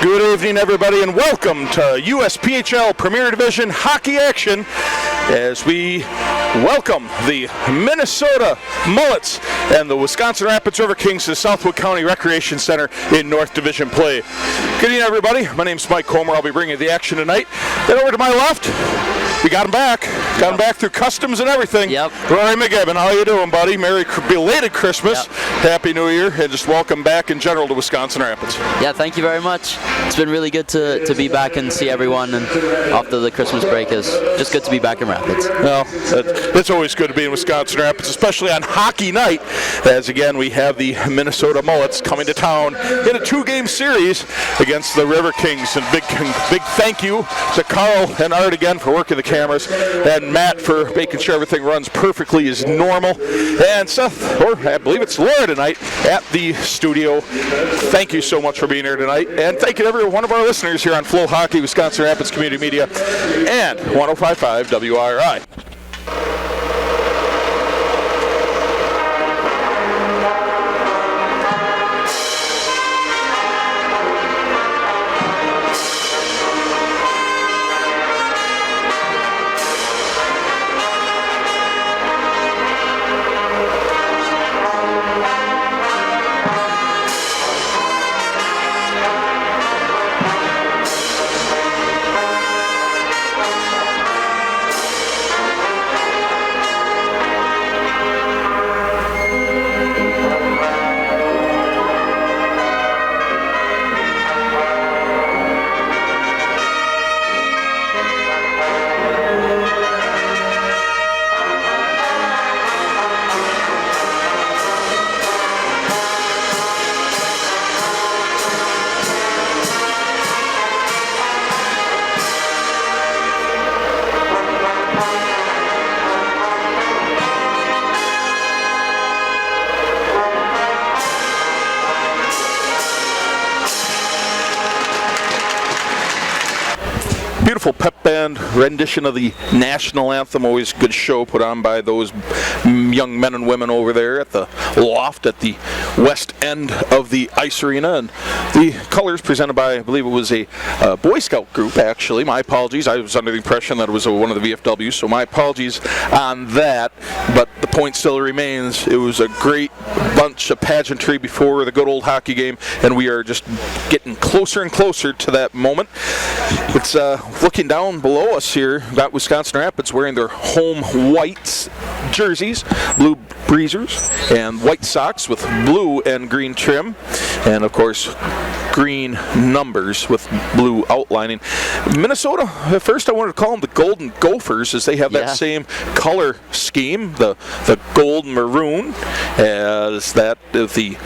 Good evening, everybody, and welcome to USPHL Premier Division hockey action as we welcome the Minnesota Mullets and the Wisconsin Rapids Riverkings to Southwood County Recreation Center in North Division play. Good evening, everybody. My name's Mike Comer. I'll be bringing you the action tonight. Then over to my left, we got him back. Got him back through customs and everything. Yep. Rory McGibbon, how you doing, buddy? Merry belated Christmas. Yep. Happy New Year, and just welcome back in general to Wisconsin Rapids. Yeah, thank you very much. It's been really good to be back and see everyone, and after the Christmas break, is just good to be back in Rapids. Well, it's always good to be in Wisconsin Rapids, especially on hockey night, as again we have the Minnesota Mullets coming to town in a 2-game series against the Riverkings. And big thank you to Carl and Art again for working the cameras, and Matt for making sure everything runs perfectly as normal, and Seth, or I believe it's Laura tonight, at the studio. Thank you so much for being here tonight, and thank you to every one of our listeners here on Flow Hockey, Wisconsin Rapids Community Media, and 105.5 WIRI. Beautiful pep band rendition of the national anthem. Always a good show put on by those young men and women over there at the loft at the west end of the ice arena. And the colors presented by, I believe it was a Boy Scout group, actually. My apologies. I was under the impression that it was one of the VFWs, so my apologies on that. But the point still remains. It was a great bunch of pageantry before the good old hockey game, and we are just getting closer and closer to that moment. It's looking down below us here, we've got Wisconsin Rapids wearing their home white jerseys, blue breezers, and white socks with blue and green trim, and of course green numbers with blue outlining. Minnesota, at first I wanted to call them the Golden Gophers, as they have that same color scheme, the gold maroon, as that the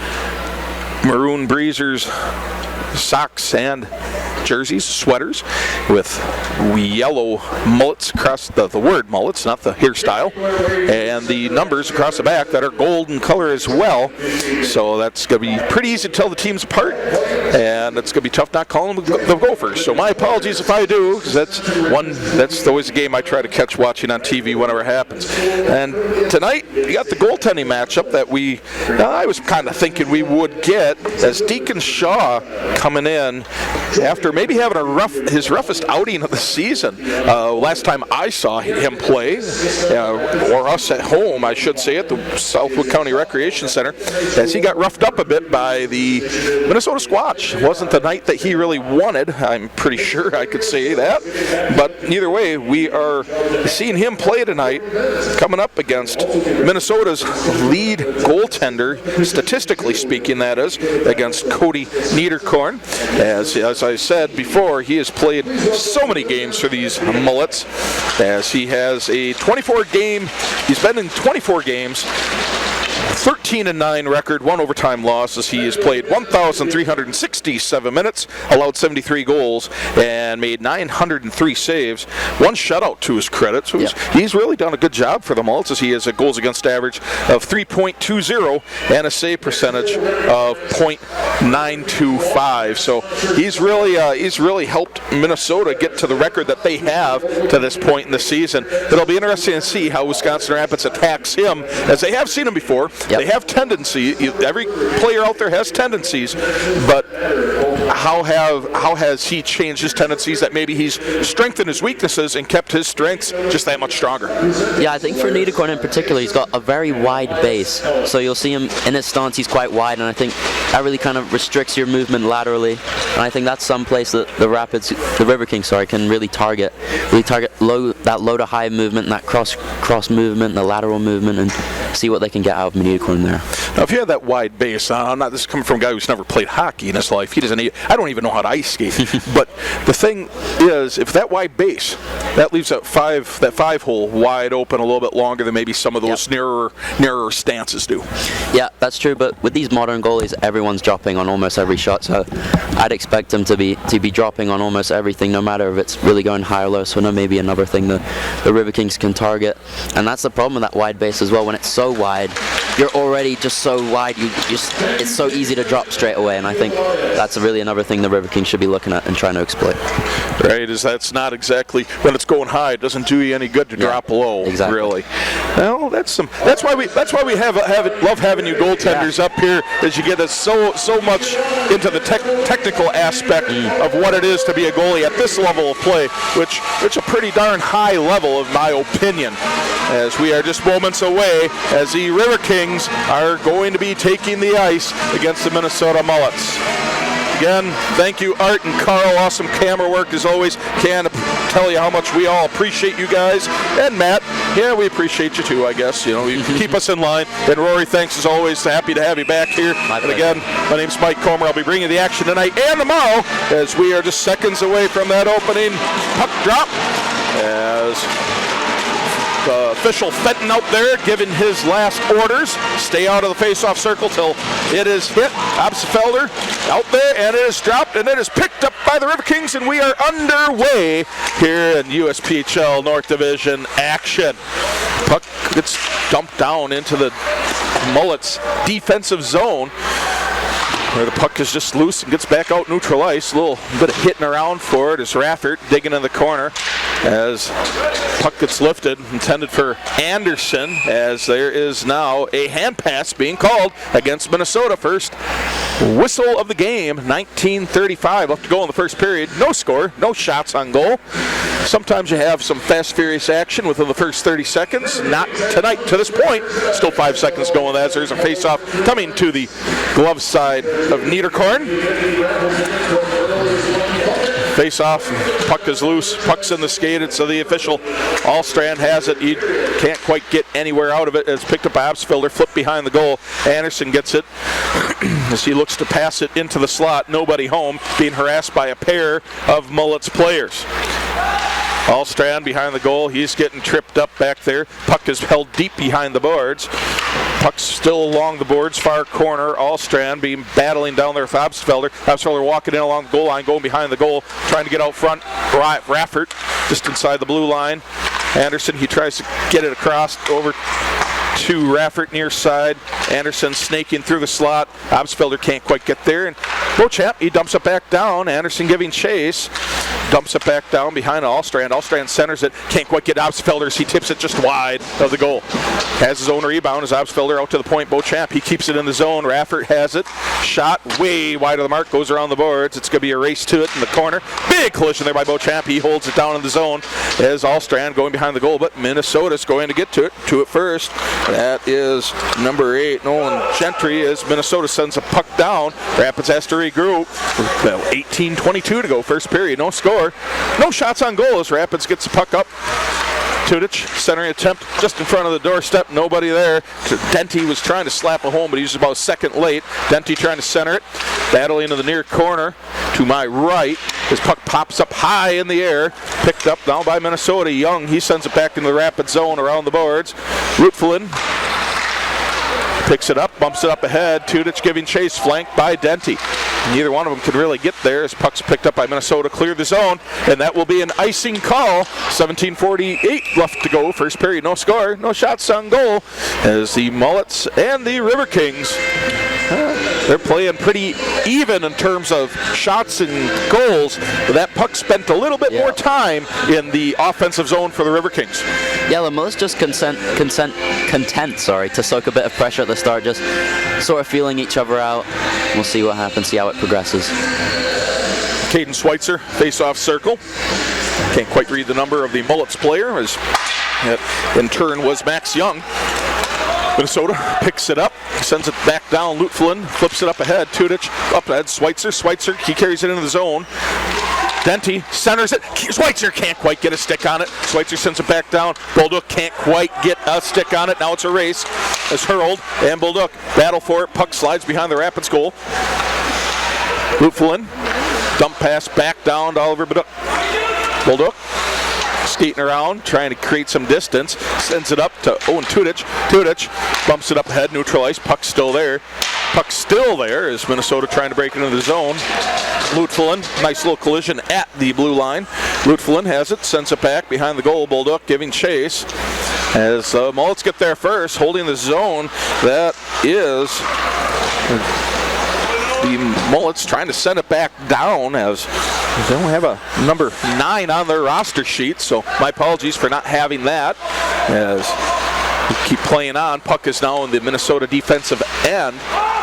maroon breezers socks and jerseys, sweaters, with yellow mullets across the word mullets, not the hairstyle, and the numbers across the back that are golden color as well. So that's going to be pretty easy to tell the teams apart, and it's going to be tough not calling them the Gophers. So my apologies if I do, because that's always a game I try to catch watching on TV whenever it happens. And tonight, you got the goaltending matchup that I was kind of thinking we would get, as Deacon Shaw coming in after maybe having his roughest outing of the season. Last time I saw him play, or us at home, I should say, at the Southwood County Recreation Center, as he got roughed up a bit by the Minnesota Squatch. It wasn't the night that he really wanted, I'm pretty sure I could say that. But either way, we are seeing him play tonight, coming up against Minnesota's lead goaltender, statistically speaking, that is, against Cody Niederkorn. As I said before, he has played so many games for these Mullets, as he has a 24-game, he's been in 24 games, 13-9 record, 1 overtime loss, as he has played 1,367 minutes, allowed 73 goals, and made 903 saves. 1 shutout to his credit, so he's really done a good job for the Mullets, as he has a goals against average of 3.20 and a save percentage of .925. So he's really helped Minnesota get to the record that they have to this point in the season. It'll be interesting to see how Wisconsin Rapids attacks him, as they have seen him before. They have tendency. Every player out there has tendencies, but how has he changed his tendencies, that maybe he's strengthened his weaknesses and kept his strengths just that much stronger? Yeah, I think for Niederkorn in particular, he's got a very wide base. So you'll see him in his stance, he's quite wide, and I think that really kind of restricts your movement laterally. And I think that's some place that the Riverkings, can really target that low to high movement, and that cross movement, the lateral movement, and see what they can get out of Niederkorn there. Now, if you have that wide base, this is coming from a guy who's never played hockey in his life. I don't even know how to ice skate. But the thing is, if that wide base, that leaves that five hole wide open a little bit longer than maybe some of those narrower stances do. Yeah, that's true. But with these modern goalies, everyone's dropping on almost every shot. So I'd expect them to be dropping on almost everything, no matter if it's really going high or low. So maybe another thing the Riverkings can target. And that's the problem with that wide base as well. When it's so wide, you're already just so wide, it's so easy to drop straight away, and I think that's really another thing the Riverkings should be looking at and trying to exploit. Right, that's not exactly, when it's going high, it doesn't do you any good to drop low, exactly. Really. Well, that's why we love having you goaltenders up here, as you get us so much into the technical aspect of what it is to be a goalie at this level of play, which a pretty darn high level, in my opinion, as we are just moments away as the Riverkings are going to be taking the ice against the Minnesota Mullets. Again, thank you, Art and Carl. Awesome camera work as always. Can't tell you how much we all appreciate you guys. And Matt, yeah, we appreciate you too, I guess. You keep us in line. And Rory, thanks as always. Happy to have you back here. And again, my name's Mike Comer. I'll be bringing you the action tonight and tomorrow, as we are just seconds away from that opening puck drop. As the official Fenton out there giving his last orders. Stay out of the face-off circle till it is hit. Absfelder out there, and it is dropped, and it is picked up by the Riverkings, and we are underway here in USPHL North Division action. Puck gets dumped down into the Mullets defensive zone, where the puck is just loose and gets back out neutral ice. A little bit of hitting around for it as Raffert digging in the corner as puck gets lifted, intended for Anderson, as there is now a hand pass being called against Minnesota. First whistle of the game, 19:35 left to go in the first period. No score, no shots on goal. Sometimes you have some fast, furious action within the first 30 seconds. Not tonight to this point. Still 5 seconds going as there's a face-off coming to the glove side of Niederkorn. Face-off, puck is loose, puck's in the skate. It's the official. Allstrand has it. He can't quite get anywhere out of it. It's picked up by Absfelder, flipped behind the goal. Anderson gets it as he looks to pass it into the slot. Nobody home, being harassed by a pair of Mullets players. Allstrand behind the goal. He's getting tripped up back there. Puck is held deep behind the boards. Puck's still along the boards, far corner. Allstrand being battling down there with Absfelder. Absfelder walking in along the goal line, going behind the goal, trying to get out front. Raffert just inside the blue line. Anderson, he tries to get it across over to Raffert near side. Anderson snaking through the slot. Absfelder can't quite get there. And Beauchamp, he dumps it back down. Anderson giving chase. Dumps it back down behind Allstrand. Allstrand centers it. Can't quite get Absfelder as he tips it just wide of the goal. Has his own rebound as Absfelder out to the point. Beauchamp, he keeps it in the zone. Raffert has it. Shot way wide of the mark. Goes around the boards. It's going to be a race to it in the corner. Big collision there by Beauchamp. He holds it down in the zone as Allstrand going behind the goal. But Minnesota's going to get to it first. That is number 8, Nolan Gentry, as Minnesota sends a puck down. Rapids has to regroup. 18:22 to go, first period. No score. No shots on goal as Rapids gets the puck up. Tudich, centering attempt just in front of the doorstep. Nobody there. Denty was trying to slap it home, but he was about a second late. Denty trying to center it. Battling into the near corner to my right. His puck pops up high in the air. Picked up now by Minnesota. Young, he sends it back into the Rapid zone around the boards. Rutfelin picks it up, bumps it up ahead. Tudich giving chase, flanked by Denty. Neither one of them could really get there as puck's picked up by Minnesota, clear the zone, and that will be an icing call. 17:48 left to go, first period, no score, no shots on goal, as the Mullets and the Riverkings they're playing pretty even in terms of shots and goals. But that puck spent a little bit more time in the offensive zone for the Riverkings. Yeah, the Mullets just content to soak a bit of pressure at the start, just sort of feeling each other out. We'll see what happens, see how it progresses. Caden Schweitzer, face-off circle. Can't quite read the number of the Mullets player, as that in turn was Max Young. Minnesota picks it up, sends it back down. Lutflin flips it up ahead. Tudich up ahead. Schweitzer, he carries it into the zone. Denty centers it. Schweitzer can't quite get a stick on it. Schweitzer sends it back down. Bolduc can't quite get a stick on it. Now it's a race. It's hurled, and Bolduc battle for it. Puck slides behind the Rapids goal. Lutflin, dump pass back down to Oliver Bolduc. Skating around, trying to create some distance. Sends it up to Owen Tudich. Tudich bumps it up ahead, neutral ice. Puck's still there. Puck's still there as Minnesota trying to break into the zone. Lutflin, nice little collision at the blue line. Lutflin has it, sends it back behind the goal. Bolduc giving chase as Mullets get there first, holding the zone. That is the Mullets trying to send it back down as they don't have a number 9 on their roster sheet, so my apologies for not having that. As we keep playing on, puck is now in the Minnesota defensive end,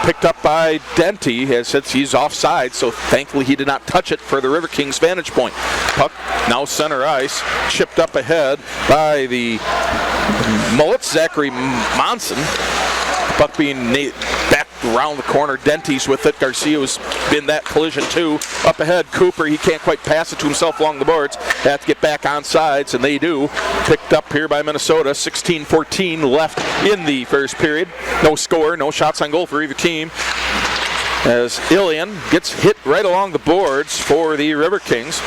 picked up by Denty as he's offside, so thankfully he did not touch it for the Riverkings' vantage point. Puck now center ice, chipped up ahead by the Mullets, Zachary Monson. Puck being back around the corner. Denty's with it. Garcia was in that collision too. Up ahead, Cooper, he can't quite pass it to himself along the boards. They have to get back on sides, and they do. Picked up here by Minnesota. 16-14 left in the first period. No score, no shots on goal for either team. As Ilian gets hit right along the boards for the Riverkings.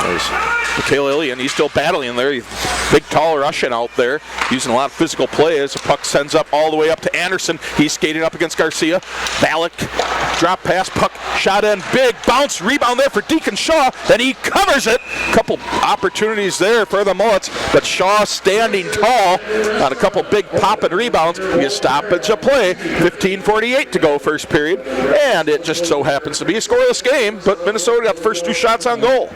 There's Mikhail Ilian, he's still battling there. He's big, tall Russian out there, using a lot of physical play as the puck sends up all the way up to Anderson. He's skating up against Garcia. Valak, drop pass, puck shot in, big bounce, rebound there for Deacon Shaw, then he covers it. Couple opportunities there for the Mullets, but Shaw standing tall on a couple big popping rebounds. You stoppage of play, 15:48 to go first period, and it just so happens to be a scoreless game, but Minnesota got the first 2 shots on goal.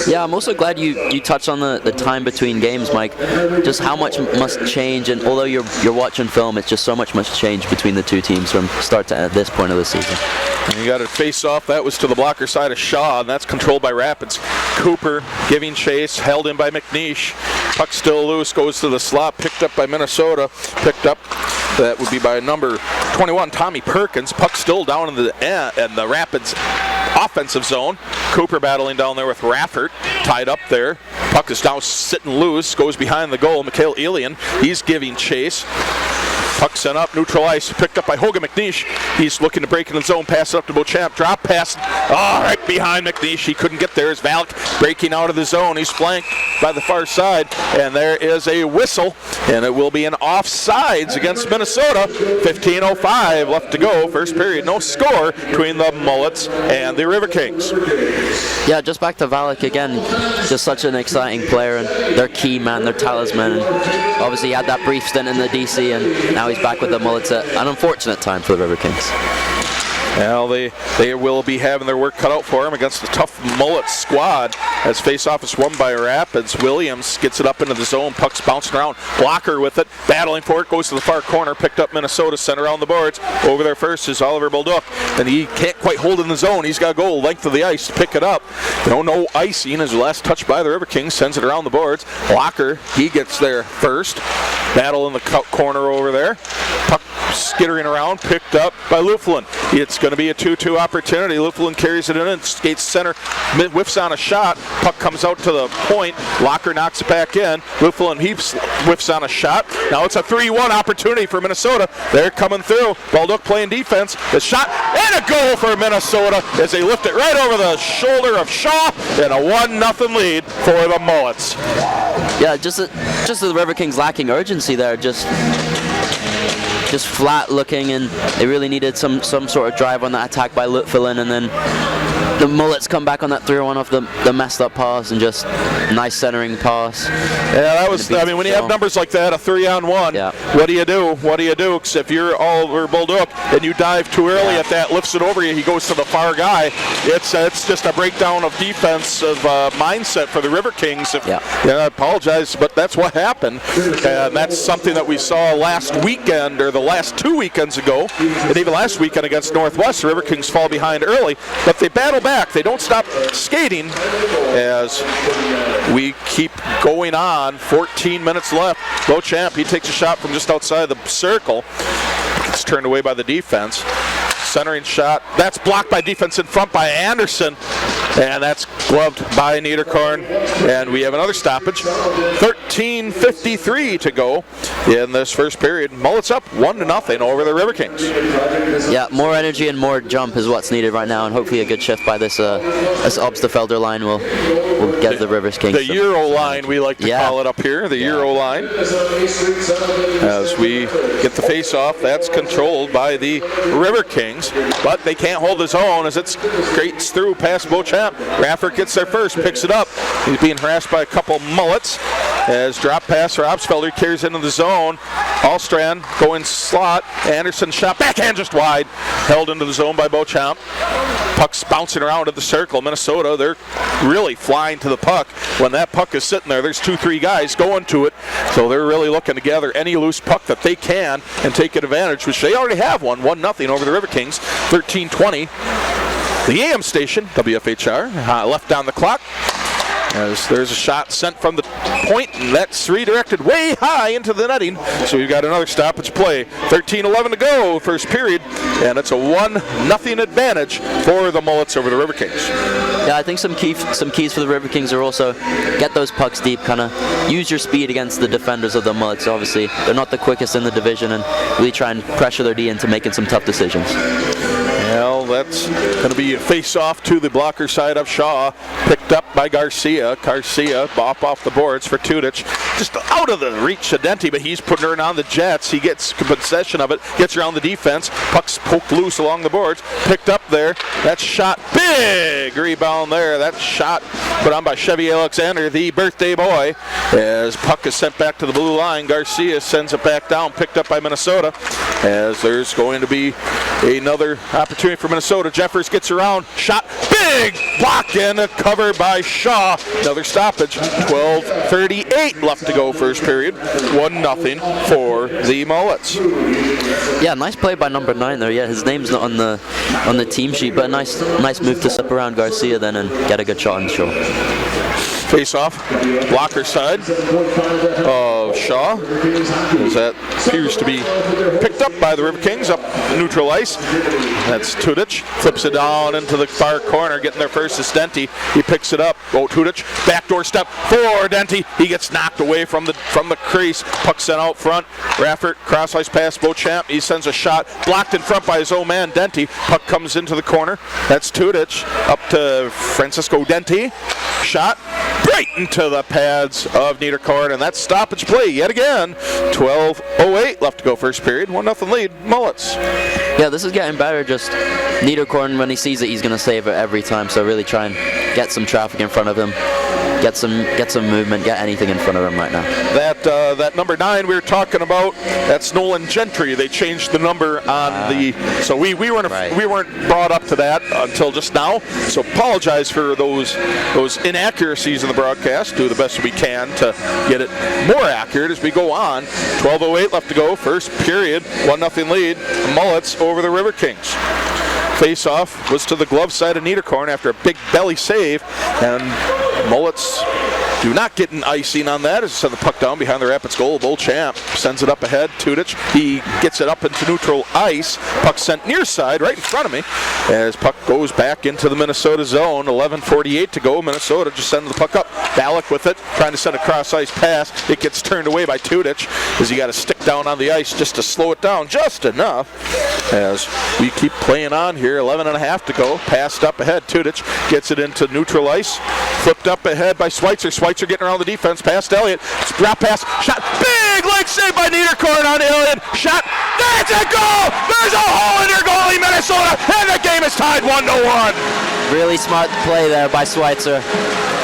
Yeah, I'm also glad you touched on the time between games, Mike. Just how much must change, and although you're watching film, it's just so much must change between the two teams from start to end at this point of the season. And you got a face-off. That was to the blocker side of Shaw, and that's controlled by Rapids. Cooper giving chase, held in by McNeish. Puck still loose, goes to the slot, picked up by Minnesota. Picked up, that would be by number 21, Tommy Perkins. Puck still down in the Rapids offensive zone. Cooper battling down there with Raffert, tied up there. Puck is now sitting loose, goes behind the goal. Mikhail Ilian, he's giving chase. Puck sent up, neutral ice, picked up by Hogan McNeish. He's looking to break in the zone, pass it up to Beauchamp, drop pass. Right behind McNeish, he couldn't get there as Valak breaking out of the zone. He's flanked by the far side, and there is a whistle, and it will be an offsides against Minnesota. 15:05 left to go, first period, no score between the Mullets and the Riverkings. Yeah, just back to Valak again, just such an exciting player, and their key man, their talisman. And obviously he had that brief stint in the DC, and now he's back with the Mullets at an unfortunate time for the Riverkings. Well, they will be having their work cut out for him against the tough Mullets squad as face-off is won by Rapids. Williams gets it up into the zone, puck's bouncing around, blocker with it, battling for it, goes to the far corner, picked up Minnesota, sent around the boards. Over there first is Oliver Bolduc, and he can't quite hold in the zone. He's got to go length of the ice to pick it up. No icing as the last touch by the Riverkings, sends it around the boards. Blocker, he gets there first. Battle in the corner over there. Puck skittering around, picked up by Lutflin. It's going to be a 2-2 opportunity. Lutflin carries it in and skates center, whiffs on a shot. Puck comes out to the point. Locker knocks it back in. Lutflin whiffs on a shot. Now it's a 3-1 opportunity for Minnesota. They're coming through. Bolduc playing defense. The shot and a goal for Minnesota as they lift it right over the shoulder of Shaw, and a 1-0 lead for the Mullets. Yeah, just the Riverkings lacking urgency there. Just flat looking, and they really needed some sort of drive on that attack by Lutflin, and then the Mullets come back on that 3-1 off the messed up pass and just nice centering pass. Yeah, that was, I mean, when you have numbers like that, a 3-on-1, yeah. What do you do? What do you do? Because if you're Oliver Bolduc and you dive too early at that, lifts it over you, he goes to the far guy. It's just a breakdown of defensive mindset for the Riverkings. I apologize, but that's what happened. And that's something that we saw last weekend, or the last 2 weekends ago, and even last weekend against Northwest. The Riverkings fall behind early, but they battle back. They don't stop skating as we keep going on. 14 minutes left. Beauchamp, he takes a shot from just outside the circle. It's turned away by the defense. Centering shot. That's blocked by defense in front by Anderson. And that's gloved by Niederkorn. And we have another stoppage. 13:53 to go in this first period. Mullets up 1-0 over the Riverkings. Yeah, more energy and more jump is what's needed right now, and hopefully a good shift by this Obsterfelder line will get the Riverkings. The Euro line, we like to call it up here, the Euro line. As we get the face-off, that's controlled by the Riverkings, but they can't hold his own as it skates through past Beauchamp. Raffert gets there first, picks it up. He's being harassed by a couple Mullets. As drop pass for Obsterfelder carries into the zone. Allstrand going slot. Anderson shot backhand just wide. Held into the zone by Beauchamp. Puck's bouncing around in the circle. Minnesota, they're really flying to the puck. When that puck is sitting there, there's 2-3 guys going to it. So they're really looking to gather any loose puck that they can and take advantage, which they already have won. 1-0 over the Riverkings. 13:20. The AM station, WFHR, left down the clock. As there's a shot sent from the point, and that's redirected way high into the netting. So we've got another stoppage play. 13:11 to go, first period, and it's a 1-0 advantage for the Mullets over the Riverkings. Yeah, I think some keys for the Riverkings are also get those pucks deep, kind of use your speed against the defenders of the Mullets. Obviously, they're not the quickest in the division, and really try and pressure their D into making some tough decisions. Well, that's going to be a face-off to the blocker side of Shaw. Picked up by Garcia. Garcia off the boards for Tudich. Just out of the reach of Denti, but he's putting her on the Jets. He gets possession of it, gets around the defense. Puck's poked loose along the boards. Picked up there. That shot, big rebound there. That shot put on by Chevy Alexander, the birthday boy. As puck is sent back to the blue line, Garcia sends it back down, picked up by Minnesota. As there's going to be another opportunity for Minnesota. Jeffers gets around, shot, big block in, covered by Shaw. Another stoppage. 12:38 left to go first period. 1-0 for the Mullets. Yeah, nice play by number 9 there. Yeah, his name's not on the team sheet, but a nice move to slip around Garcia then and get a good shot on the show. Face off, blocker side of Shaw, as that appears to be picked up by the Riverkings up neutral ice. That's Tudich, flips it down into the far corner, getting there first is Denti. He picks it up. Oh, Tudich, backdoor step for Denti. He gets knocked away from the crease. Puck sent out front. Raffert cross ice pass Beauchamp. He sends a shot, blocked in front by his own man Denti. Puck comes into the corner. That's Tudich up to Francisco Denti. Shot right into the pads of Niederkorn, and that's stoppage play yet again. 12:08 left to go first period. 1-0 lead, Mullets. Yeah, this is getting better. Just Niederkorn, when he sees it, he's going to save it every time. So really try and get some traffic in front of him. Get some movement, get anything in front of him right now. That number 9 we were talking about, that's Nolan Gentry. They changed the number on so we weren't brought up to that until just now. So apologize for those inaccuracies in the broadcast. Do the best we can to get it more accurate as we go on. 12:08 left to go, first period. 1-0 lead. Mullets over the Riverkings. Face-off was to the glove side of Niederkorn after a big belly save, and Mullets do not get an icing on that as they send the puck down behind the Rapids goal. Beauchamp sends it up ahead. Tudich, he gets it up into neutral ice. Puck sent near side, right in front of me, as puck goes back into the Minnesota zone. 11:48 to go. Minnesota just sending the puck up. Ballack with it, trying to send a cross ice pass. It gets turned away by Tudich as he got to stick down on the ice just to slow it down just enough. As we keep playing on here, 11:30 to go. Passed up ahead. Tudich gets it into neutral ice. Flipped up ahead by Schweitzer. Schweitzer getting around the defense. Past Elliott. Drop pass. Shot. Big leg save by Niederkorn on Elliott. Shot. That's a goal! There's a hole in your goal rally Minnesota, and the game is tied 1-1. Really smart play there by Schweitzer.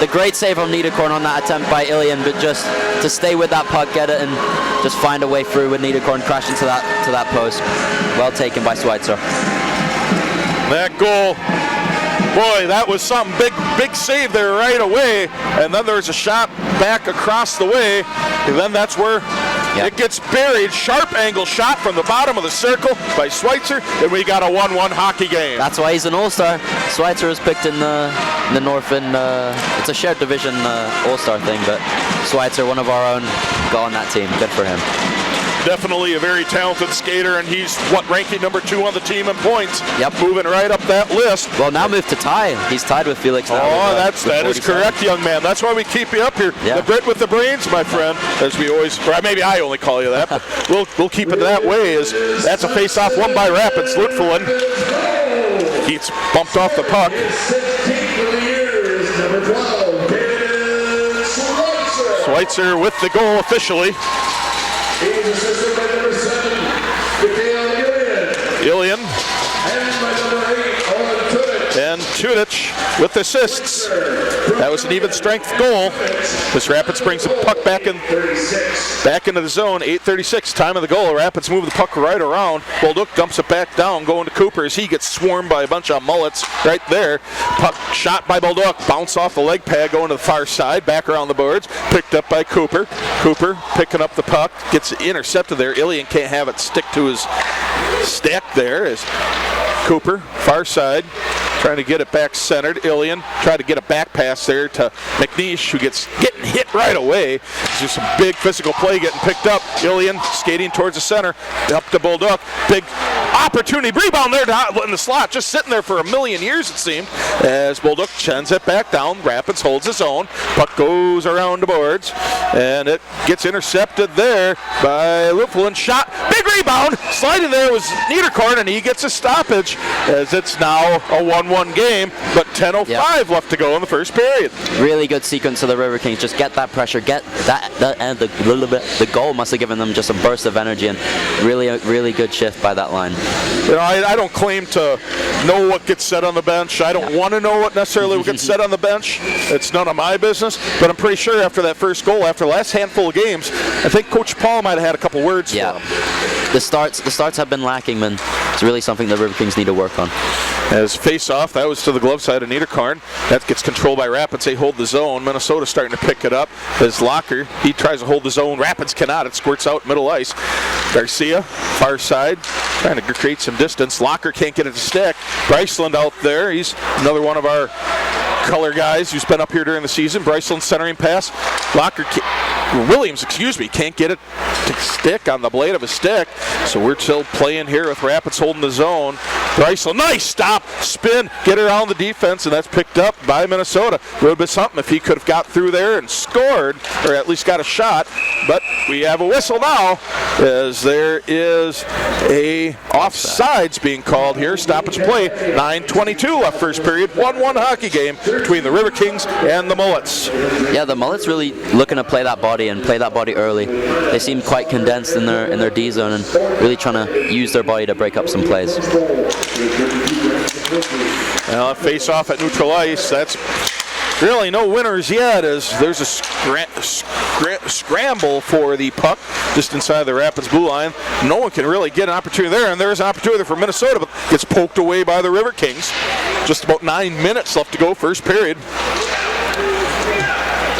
The great save from Niederkorn on that attempt by Ilian, but just to stay with that puck, get it, and just find a way through with Niederkorn crashing to that post. Well taken by Schweitzer. That goal, boy, that was something. Big save there right away, and then there's a shot back across the way, and then that's where it gets buried. Sharp angle shot from the bottom of the circle by Schweitzer, and we got a 1-1 hockey game. That's why he's an all-star. Schweitzer was picked in the North, and it's a shared division all-star thing, but Schweitzer, one of our own, got on that team. Good for him. Definitely a very talented skater, and he's, ranking number 2 on the team in points. Yep. Moving right up that list. Well, now moved to tie. He's tied with Felix now. Oh, that is correct, young man. That's why we keep you up here. Yeah. The Brit with the brains, my friend, as we always, or maybe I only call you that, but we'll keep it that way. That's a face-off won by Rapids. Lutfulin gets bumped off the puck. Schweitzer with the goal officially. He's assisted by number 7, Ilian. and by number 8, Owen Tudich. And Tudich with assists. That was an even strength goal. This Rapids brings the puck back into the zone. 8:36, time of the goal. Rapids move the puck right around. Bolduc dumps it back down, going to Cooper as he gets swarmed by a bunch of Mullets right there. Puck shot by Bolduc, bounce off the leg pad, going to the far side, back around the boards, picked up by Cooper. Cooper picking up the puck, gets intercepted there. Ilian can't have it stick to his stick there as Cooper, far side, trying to get it back centered. Ilian tried to get a back pass there to McNeish, who getting hit right away. It's just a big physical play getting picked up. Ilian skating towards the center, up to Bolduc. Big opportunity, rebound there in the slot, just sitting there for a million years it seemed. As Bolduc sends it back down, Rapids holds his own. Puck goes around the boards, and it gets intercepted there by Lutfulin. Shot, big rebound, sliding there was Niederkorn, and he gets a stoppage as it's now a 1-1 game, but 10:05 left to go in the first period. Really good sequence of the Riverkings. Just get that pressure, get that, and the goal must have given them just a burst of energy, and really good shift by that line. You know, I don't claim to know what gets said on the bench. I don't want to know what necessarily gets said on the bench. It's none of my business, but I'm pretty sure after that first goal, after the last handful of games, I think Coach Paul might have had a couple words for him. The starts have been lacking, man. It's really something the Riverkings need to work on. As face-off, that was to the glove side of Niederkorn. That gets controlled by Rapids. They hold the zone. Minnesota starting to pick it up. As Locker, he tries to hold the zone. Rapids cannot. It squirts out middle ice. Garcia, far side, trying to create some distance. Locker can't get it to stick. Bryceland out there. He's another one of our color guys who's been up here during the season. Bryceland centering pass. Williams, can't get it to stick on the blade of his stick. So we're still playing here with Rapids holding the zone. Bryceland, nice stop, spin, get around the defense, and that's picked up by Minnesota. Would have been something if he could have got through there and scored, or at least got a shot. But we have a whistle now, as there is a offsides being called here. Stoppage play, 9:22 left first period. 1-1 hockey game between the Riverkings and the Mullets. Yeah, the Mullets really looking to play that body and play that body early. They seem quite condensed in their D zone and really trying to use their body to break up some plays. Now face off at neutral ice. That's really no winners yet, as there's a scramble for the puck just inside the Rapids blue line. No one can really get an opportunity there, and there's an opportunity for Minnesota, but gets poked away by the Riverkings. Just about 9 minutes left to go, first period.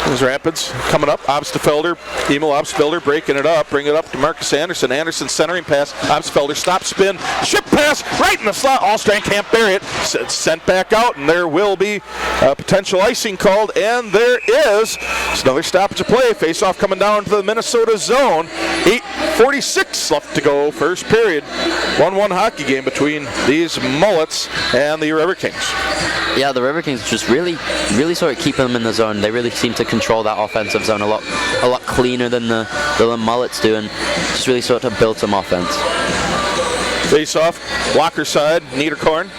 There's Rapids coming up. Obstfelder, Emil Obstfelder breaking it up, bring it up to Marcus Anderson. Anderson centering pass. Obstfelder stop, spin, ship pass right in the slot. Allstrand can't bury it. It's sent back out, and there will be a potential icing called, and there is. It's another stoppage of play. Face off coming down to the Minnesota zone. 8:46 left to go, first period. 1-1 hockey game between these Mullets and the Riverkings. Yeah, the Riverkings just really sort of keep them in the zone. They really seem to control that offensive zone a lot cleaner than the Mullets do, and just really sort of build some offense. Face off, Walker side, Niederkorn.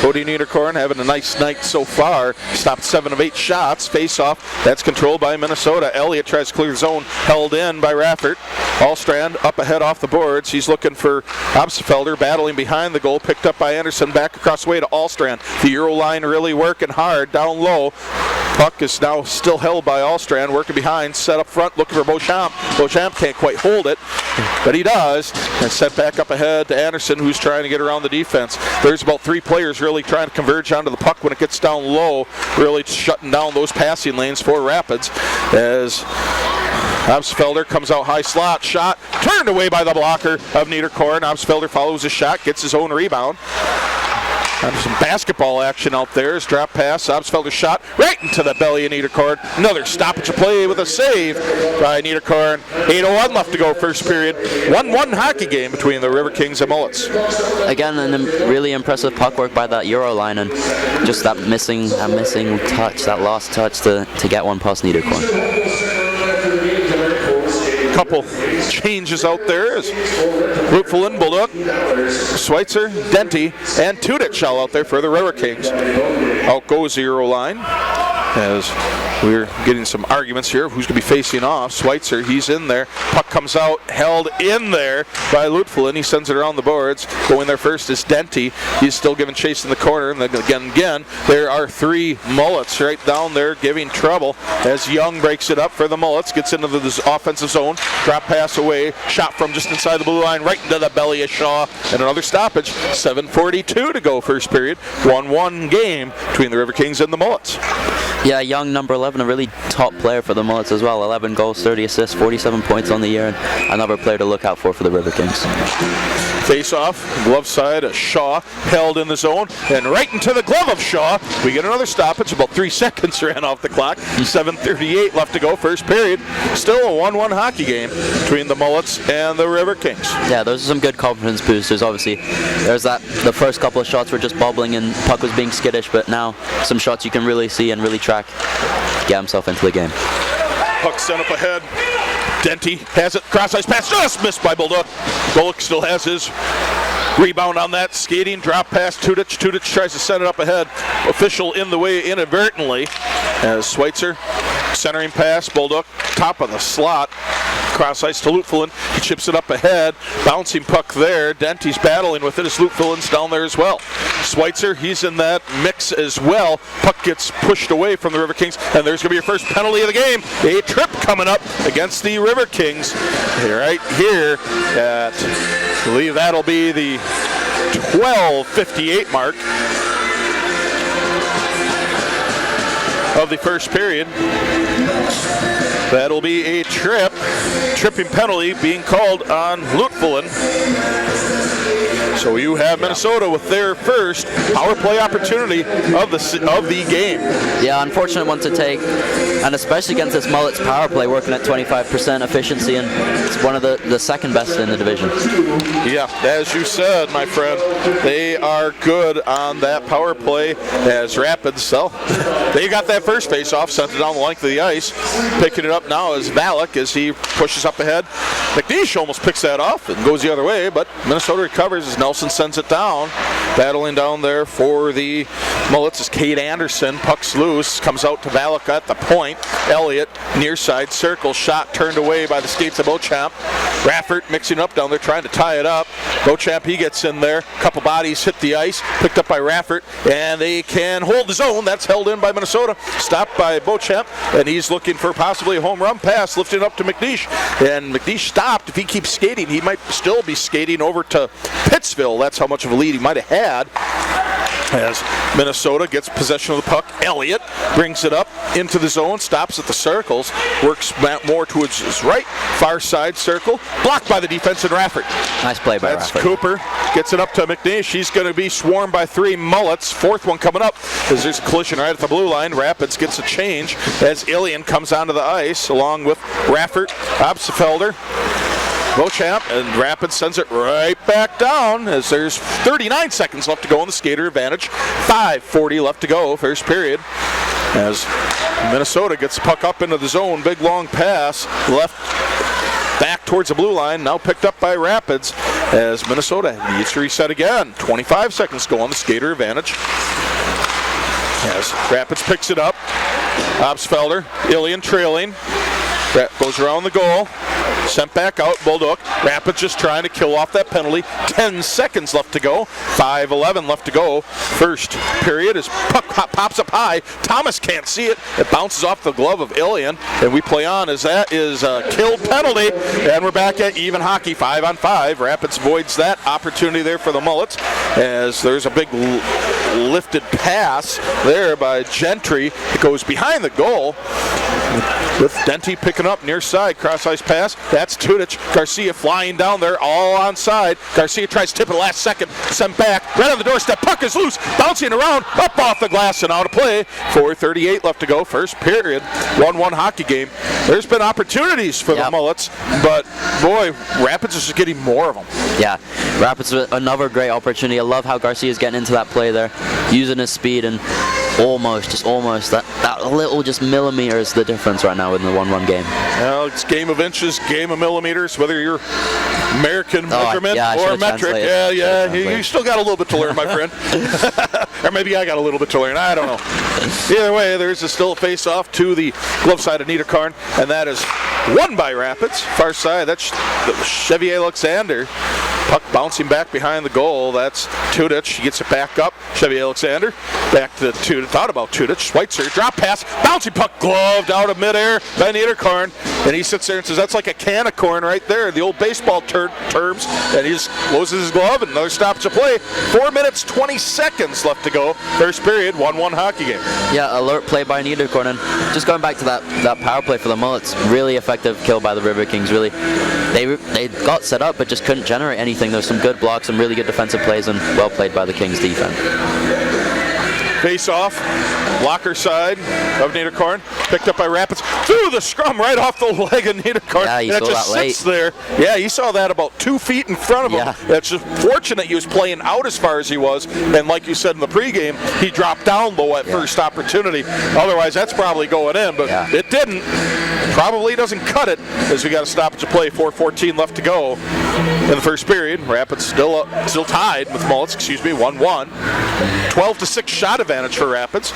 Cody Niederkorn having a nice night so far. Stopped 7 of 8 shots. Face off. That's controlled by Minnesota. Elliott tries to clear the zone. Held in by Raffert. Allstrand up ahead off the boards. He's looking for Obstfelder, battling behind the goal. Picked up by Anderson. Back across the way to Allstrand. The Euro line really working hard. Down low. Puck is now still held by Allstrand. Working behind. Set up front. Looking for Beauchamp. Beauchamp can't quite hold it, but he does. And set back up ahead to Anderson, who's trying to get around the defense. There's about 3 players really trying to converge onto the puck when it gets down low, really shutting down those passing lanes for Rapids. As Obstfelder comes out high slot, shot turned away by the blocker of Niederkorn. Obstfelder follows his shot, gets his own rebound. Some basketball action out there. His drop pass, Obstfelder's shot right into the belly of Niederkorn. Another stoppage of play with a save by Niederkorn. 8:01 left to go, first period. 1-1 hockey game between the Riverkings and Mullets. Again, a really impressive puck work by that Euro line, and just that missing touch, that lost touch to get one past Niederkorn. Couple changes out there as Lutfelin, Bulldog, Schweitzer, Denty, and Tudich all out there for the Riverkings. Out goes the Euro line as we're getting some arguments here of who's going to be facing off. Schweitzer, he's in there. Puck comes out, held in there by Lutfelin. He sends it around the boards. Going there first is Denty. He's still giving chase in the corner. And then again, there are 3 Mullets right down there giving trouble as Young breaks it up for the Mullets. Gets into the offensive zone. Drop pass away. Shot from just inside the blue line right into the belly of Shaw. And another stoppage. 7:42 to go, first period. 1-1 game between the Riverkings and the Mullets. Yeah, Young, number 11, a really top player for the Mullets as well. 11 goals, 30 assists, 47 points on the year, and another player to look out for the Riverkings. Face off, glove side, a Shaw held in the zone, and right into the glove of Shaw. We get another stoppage, about 3 seconds ran off the clock. 7:38 left to go, first period. Still a 1-1 hockey game between the Mullets and the Riverkings. Yeah, those are some good confidence boosters, obviously. There's that, the first couple of shots were just bobbling and puck was being skittish, but now some shots you can really see and really track, get himself into the game. Puck sent up ahead. Denty has it, cross-ice pass, just missed by Bulldog. Bullock still has his rebound on that, skating, drop pass, Tudich. Tudich tries to send it up ahead. Official in the way inadvertently as Schweitzer, centering pass, Bulldog, top of the slot. Cross-ice to Lutfelin. He chips it up ahead. Bouncing puck there. Denty's battling with it as Lutfelin's down there as well. Schweitzer, he's in that mix as well. Puck gets pushed away from the Riverkings, and there's going to be your first penalty of the game. A trip coming up against the Riverkings right here at, I believe that'll be the 12:58 mark of the first period. That'll be a tripping penalty being called on Lutfelin. So you have Minnesota with their first power play opportunity of the game. Yeah, unfortunate one to take, and especially against this Mullets power play working at 25% efficiency, and it's one of the second best in the division. Yeah, as you said, my friend, they are good on that power play as Rapids. So they got that first face-off, sent it down the length of the ice. Picking it up now is Valak as he pushes up ahead. McNeish almost picks that off and goes the other way, but Minnesota recovers as Nelson sends it down. Battling down there for the Mullets is Cade Anderson. Puck's loose, comes out to Valak at the point. Elliott, near side circle, shot turned away by the skates of Beauchamp. Raffert mixing up down there, trying to tie it up. Beauchamp, he gets in there. Couple bodies hit the ice, picked up by Raffert, and they can hold the zone. That's held in by Minnesota. Stopped by Beauchamp, and he's looking for possibly a home run pass, lifting up to McNeish. And McNeish stopped. If he keeps skating, he might still be skating over to Pittsville. That's how much of a lead he might have had. As Minnesota gets possession of the puck, Elliott brings it up into the zone, stops at the circles, works more towards his right, far side circle, blocked by the defense in Raffert. Nice play by That's Raffert. Cooper, gets it up to McNeish. He's going to be swarmed by 3 Mullets. Fourth one coming up as there's a collision right at the blue line. Rapids gets a change as Ilian comes onto the ice along with Raffert, Obstfelder, Beauchamp, and Rapids sends it right back down as there's 39 seconds left to go on the skater advantage. 5:40 left to go, first period. As Minnesota gets the puck up into the zone, big long pass, left back towards the blue line, now picked up by Rapids as Minnesota needs to reset again. 25 seconds to go on the skater advantage. As Rapids picks it up, Obsfelder, Ilian trailing. That goes around the goal, sent back out, Bulldog. Rapids just trying to kill off that penalty. 10 seconds left to go, 5:11 left to go. First period as puck pops up high. Thomas can't see it. It bounces off the glove of Ilian, and we play on as that is a killed penalty, and we're back at even hockey, 5-on-5. Rapids voids that opportunity there for the Mullets as there's a big lifted pass there by Gentry. It goes behind the goal with Denty picking up near side, cross ice pass. That's Tudich. Garcia flying down there, all onside. Garcia tries to tip it last second, sent back, right on the doorstep. Puck is loose, bouncing around, up off the glass and out of play. 4:38 left to go, first period. 1-1 hockey game. There's been opportunities for the Mullets, but boy, Rapids is just getting more of them. Yeah, Rapids another great opportunity. I love how Garcia's getting into that play there, using his speed and almost that little just millimeter is the difference right now in the 1-1 game. Well, it's game of inches, game of millimeters, whether you're American measurement or metric. You still got a little bit to learn, my friend. Or maybe I got a little bit to learn, I don't know. Either way, there's still a face-off to the glove side of Niederkorn, and that is won by Rapids. Far side, that's Chevy Alexander. Puck bouncing back behind the goal. That's Tudich. He gets it back up. Chevy Alexander back to Tudich. Thought about Tudich. Schweitzer. Drop pass. Bouncing puck gloved out of midair by Niederkorn. And he sits there and says, that's like a can of corn right there. The old baseball terms. And he just closes his glove and another stoppage of play. 4 minutes, 20 seconds left to go. First period, 1-1 hockey game. Yeah, alert play by Niederkorn. And just going back to that power play for the Mullets, really effective kill by the Riverkings. Really, they got set up but just couldn't generate anything. There's some good blocks, some really good defensive plays, and well played by the Kings defense. Face off, blocker side of Niederkorn, picked up by Rapids, through the scrum right off the leg of Niederkorn. Yeah, you saw just that late. sits there. Yeah, he saw that about 2 feet in front of him. Yeah. It's just fortunate he was playing out as far as he was, and like you said in the pregame, he dropped down low at first opportunity. Otherwise, that's probably going in, but it didn't. Probably doesn't cut it, as we got a stoppage of play. 4:14 left to go in the first period. Rapids still tied with Mullets, 1-1. 12-6 shot advantage for Rapids.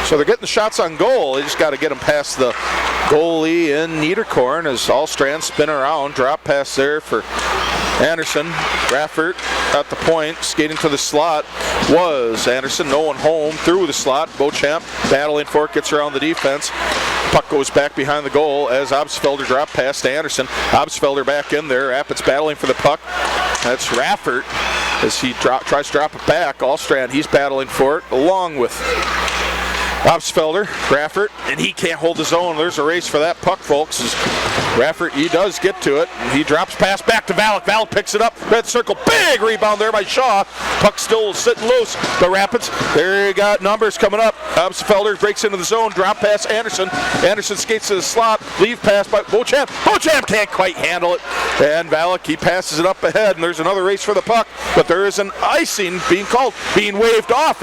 So they're getting the shots on goal. They just got to get them past the goalie in Niederkorn as Allstrand spin around. Drop pass there for Anderson. Raffert at the point, skating to the slot was Anderson. No one home, through the slot. Beauchamp battling for it, gets around the defense. Puck goes back behind the goal as Obsfelder drop pass to Anderson. Obsfelder back in there. Rapids battling for the puck. That's Raffert as he tries to drop it back. Allstrand, he's battling for it along with Obsfelder, Raffert, and he can't hold his own. There's a race for that puck, folks. As Raffert, he does get to it. He drops pass back to Valak. Valak picks it up. Red circle, big rebound there by Shaw. Puck still sitting loose. The Rapids, there you got numbers coming up. Obsfelder breaks into the zone. Drop pass, Anderson. Anderson skates to the slot. Leave pass by Beauchamp. Beauchamp can't quite handle it. And Valak, he passes it up ahead, and there's another race for the puck. But there is an icing being waved off,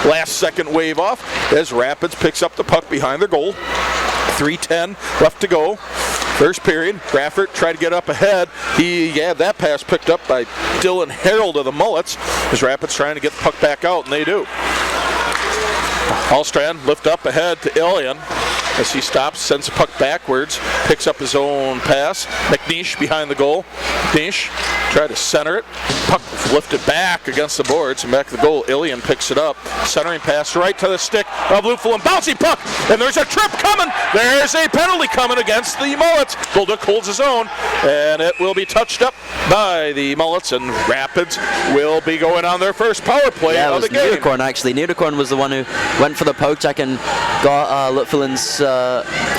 Last second wave off as Rapids picks up the puck behind their goal. 3:10 left to go. First period. Raffert tried to get up ahead. He had that pass picked up by Dylan Harold of the Mullets as Rapids trying to get the puck back out, and they do. Allstrand lift up ahead to Ilian as he stops, sends the puck backwards, picks up his own pass. McNeish behind the goal. McNeish tried to center it. Puck lifted back against the boards and back to the goal. Ilian picks it up. Centering pass right to the stick of Luffelin. Bouncing puck, and there's a trip coming. There's a penalty coming against the Mullets. Bulldog holds his own, and it will be touched up by the Mullets, and Rapids will be going on their first power play of the game. Niederkorn, actually. Niederkorn was the one who went for the poke check and got Lutfelin's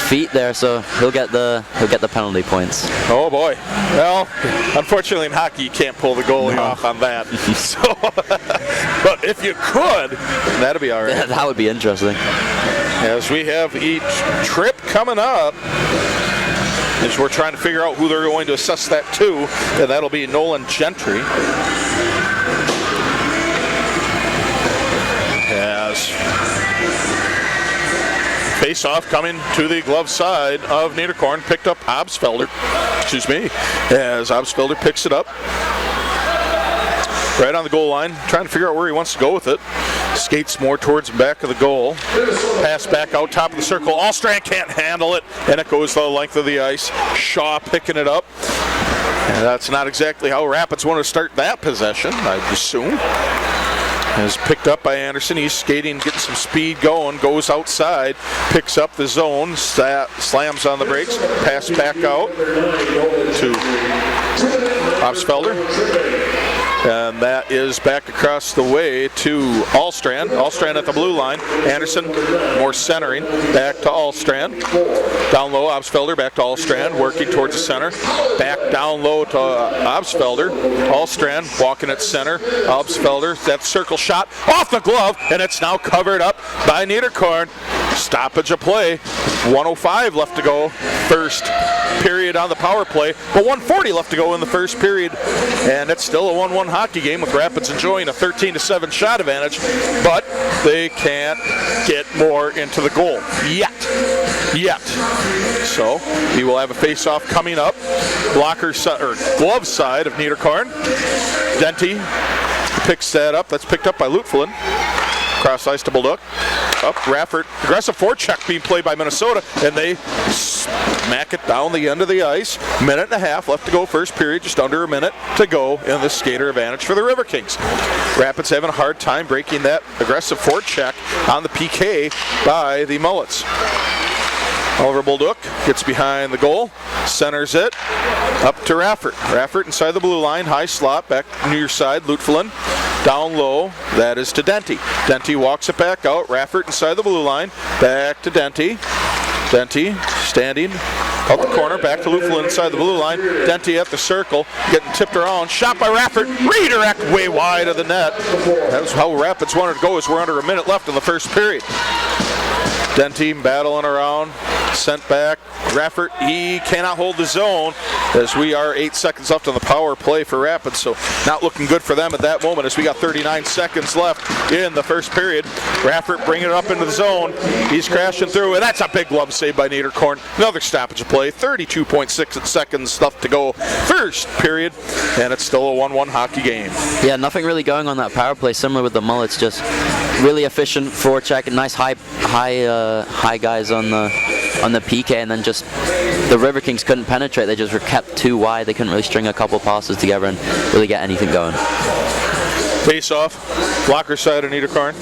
feet there, so he'll get the penalty points. Oh boy. Well, unfortunately in hockey you can't pull the goalie off on that. So, but if you could, that'd be all right. Yeah, that would be interesting. As we have each trip coming up, as we're trying to figure out who they're going to assess that to, and that'll be Nolan Gentry. As Face-off coming to the glove side of Niederkorn, picked up Obsfelder, as Obsfelder picks it up. Right on the goal line, trying to figure out where he wants to go with it. Skates more towards the back of the goal. Pass back out top of the circle. Allstrand can't handle it, and it goes the length of the ice. Shaw picking it up. And that's not exactly how Rapids want to start that possession, I'd assume. Is picked up by Anderson. He's skating, getting some speed going, goes outside, picks up the zone, slams on the brakes, pass back out to Obsfelder. And that is back across the way to Allstrand. Allstrand at the blue line. Anderson, more centering, back to Allstrand. Down low, Obsfelder, back to Allstrand, working towards the center. Back down low to Obsfelder. Allstrand walking at center. Obsfelder, that circle shot off the glove, and it's now covered up by Niederkorn. Stoppage of play. 1:05 left to go. First period on the power play, but 1:40 left to go in the first period, and it's still a 1-1 hockey game with Rapids enjoying a 13-7 shot advantage, but they can't get more into the goal yet. So he will have a face-off coming up. Glove side of Niederkorn. Denty picks that up. That's picked up by Lutfelin. Cross ice to Bolduc. Up Raffert. Aggressive forecheck being played by Minnesota, and they smack it down the end of the ice. Minute and a half left to go first period, just under a minute to go in the skater advantage for the Riverkings. Rapids having a hard time breaking that aggressive forecheck on the PK by the Mullets. Oliver Bolduc gets behind the goal, centers it, up to Raffert. Raffert inside the blue line, high slot, back near side, Lutfelin. Down low, that is to Denty. Denty walks it back out, Raffert inside the blue line, back to Denty. Denty standing out the corner, back to Lutfelin inside the blue line. Denty at the circle, getting tipped around, shot by Raffert, redirect way wide of the net. That's how Rapids wanted to go, as we're under a minute left in the first period. Denty battling around, sent back. Raffert, he cannot hold the zone as we are 8 seconds left on the power play for Rapids, so not looking good for them at that moment as we got 39 seconds left in the first period. Raffert bringing it up into the zone. He's crashing through, and that's a big glove save by Niederkorn. Another stoppage of play, 32.6 seconds left to go first period, and it's still a 1-1 hockey game. Yeah, nothing really going on that power play, similar with the Mullets, just really efficient forecheck, and nice high guys on the PK, and then just the Riverkings couldn't penetrate. They just were kept too wide. They couldn't really string a couple passes together and really get anything going. Face off, blocker side of Niederkorn.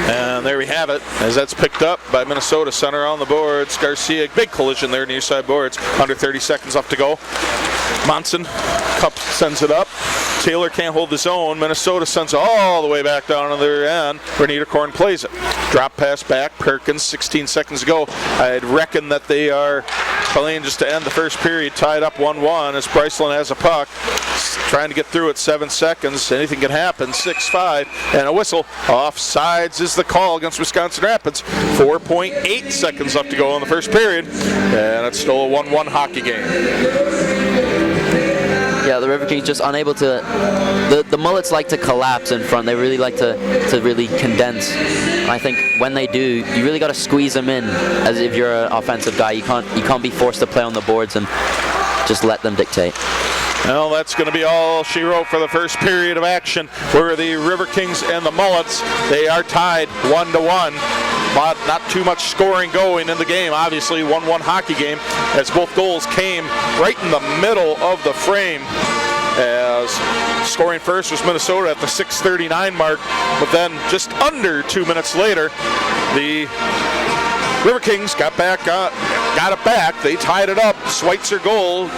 And there we have it, as that's picked up by Minnesota. Center on the boards. Garcia, big collision there near side boards. Under 30 seconds left to go. Monson, Cup sends it up. Taylor can't hold his own. Minnesota sends it all the way back down to their end where Niederkorn plays it. Drop pass back. Perkins, 16 seconds to go. I'd reckon that they are playing just to end the first period, tied up 1-1 as Bryceland has a puck. Trying to get through it, 7 seconds. Anything can happen. 6-5 and a whistle. Offsides is the call against Wisconsin Rapids. 4.8 seconds left to go in the first period, and it's still a 1-1 hockey game. Yeah, the Riverkings just unable to. The Mullets like to collapse in front. They really like to really condense. And I think when they do, you really got to squeeze them in. As if you're an offensive guy, you can't be forced to play on the boards and just let them dictate. Well, that's going to be all she wrote for the first period of action, where the Riverkings and the Mullets, they are tied 1-1. Not too much scoring going in the game. Obviously, 1-1 hockey game, as both goals came right in the middle of the frame. As scoring first was Minnesota at the 6:39 mark, but then just under 2 minutes later, the Riverkings got it back. They tied it up. Schweitzer goal,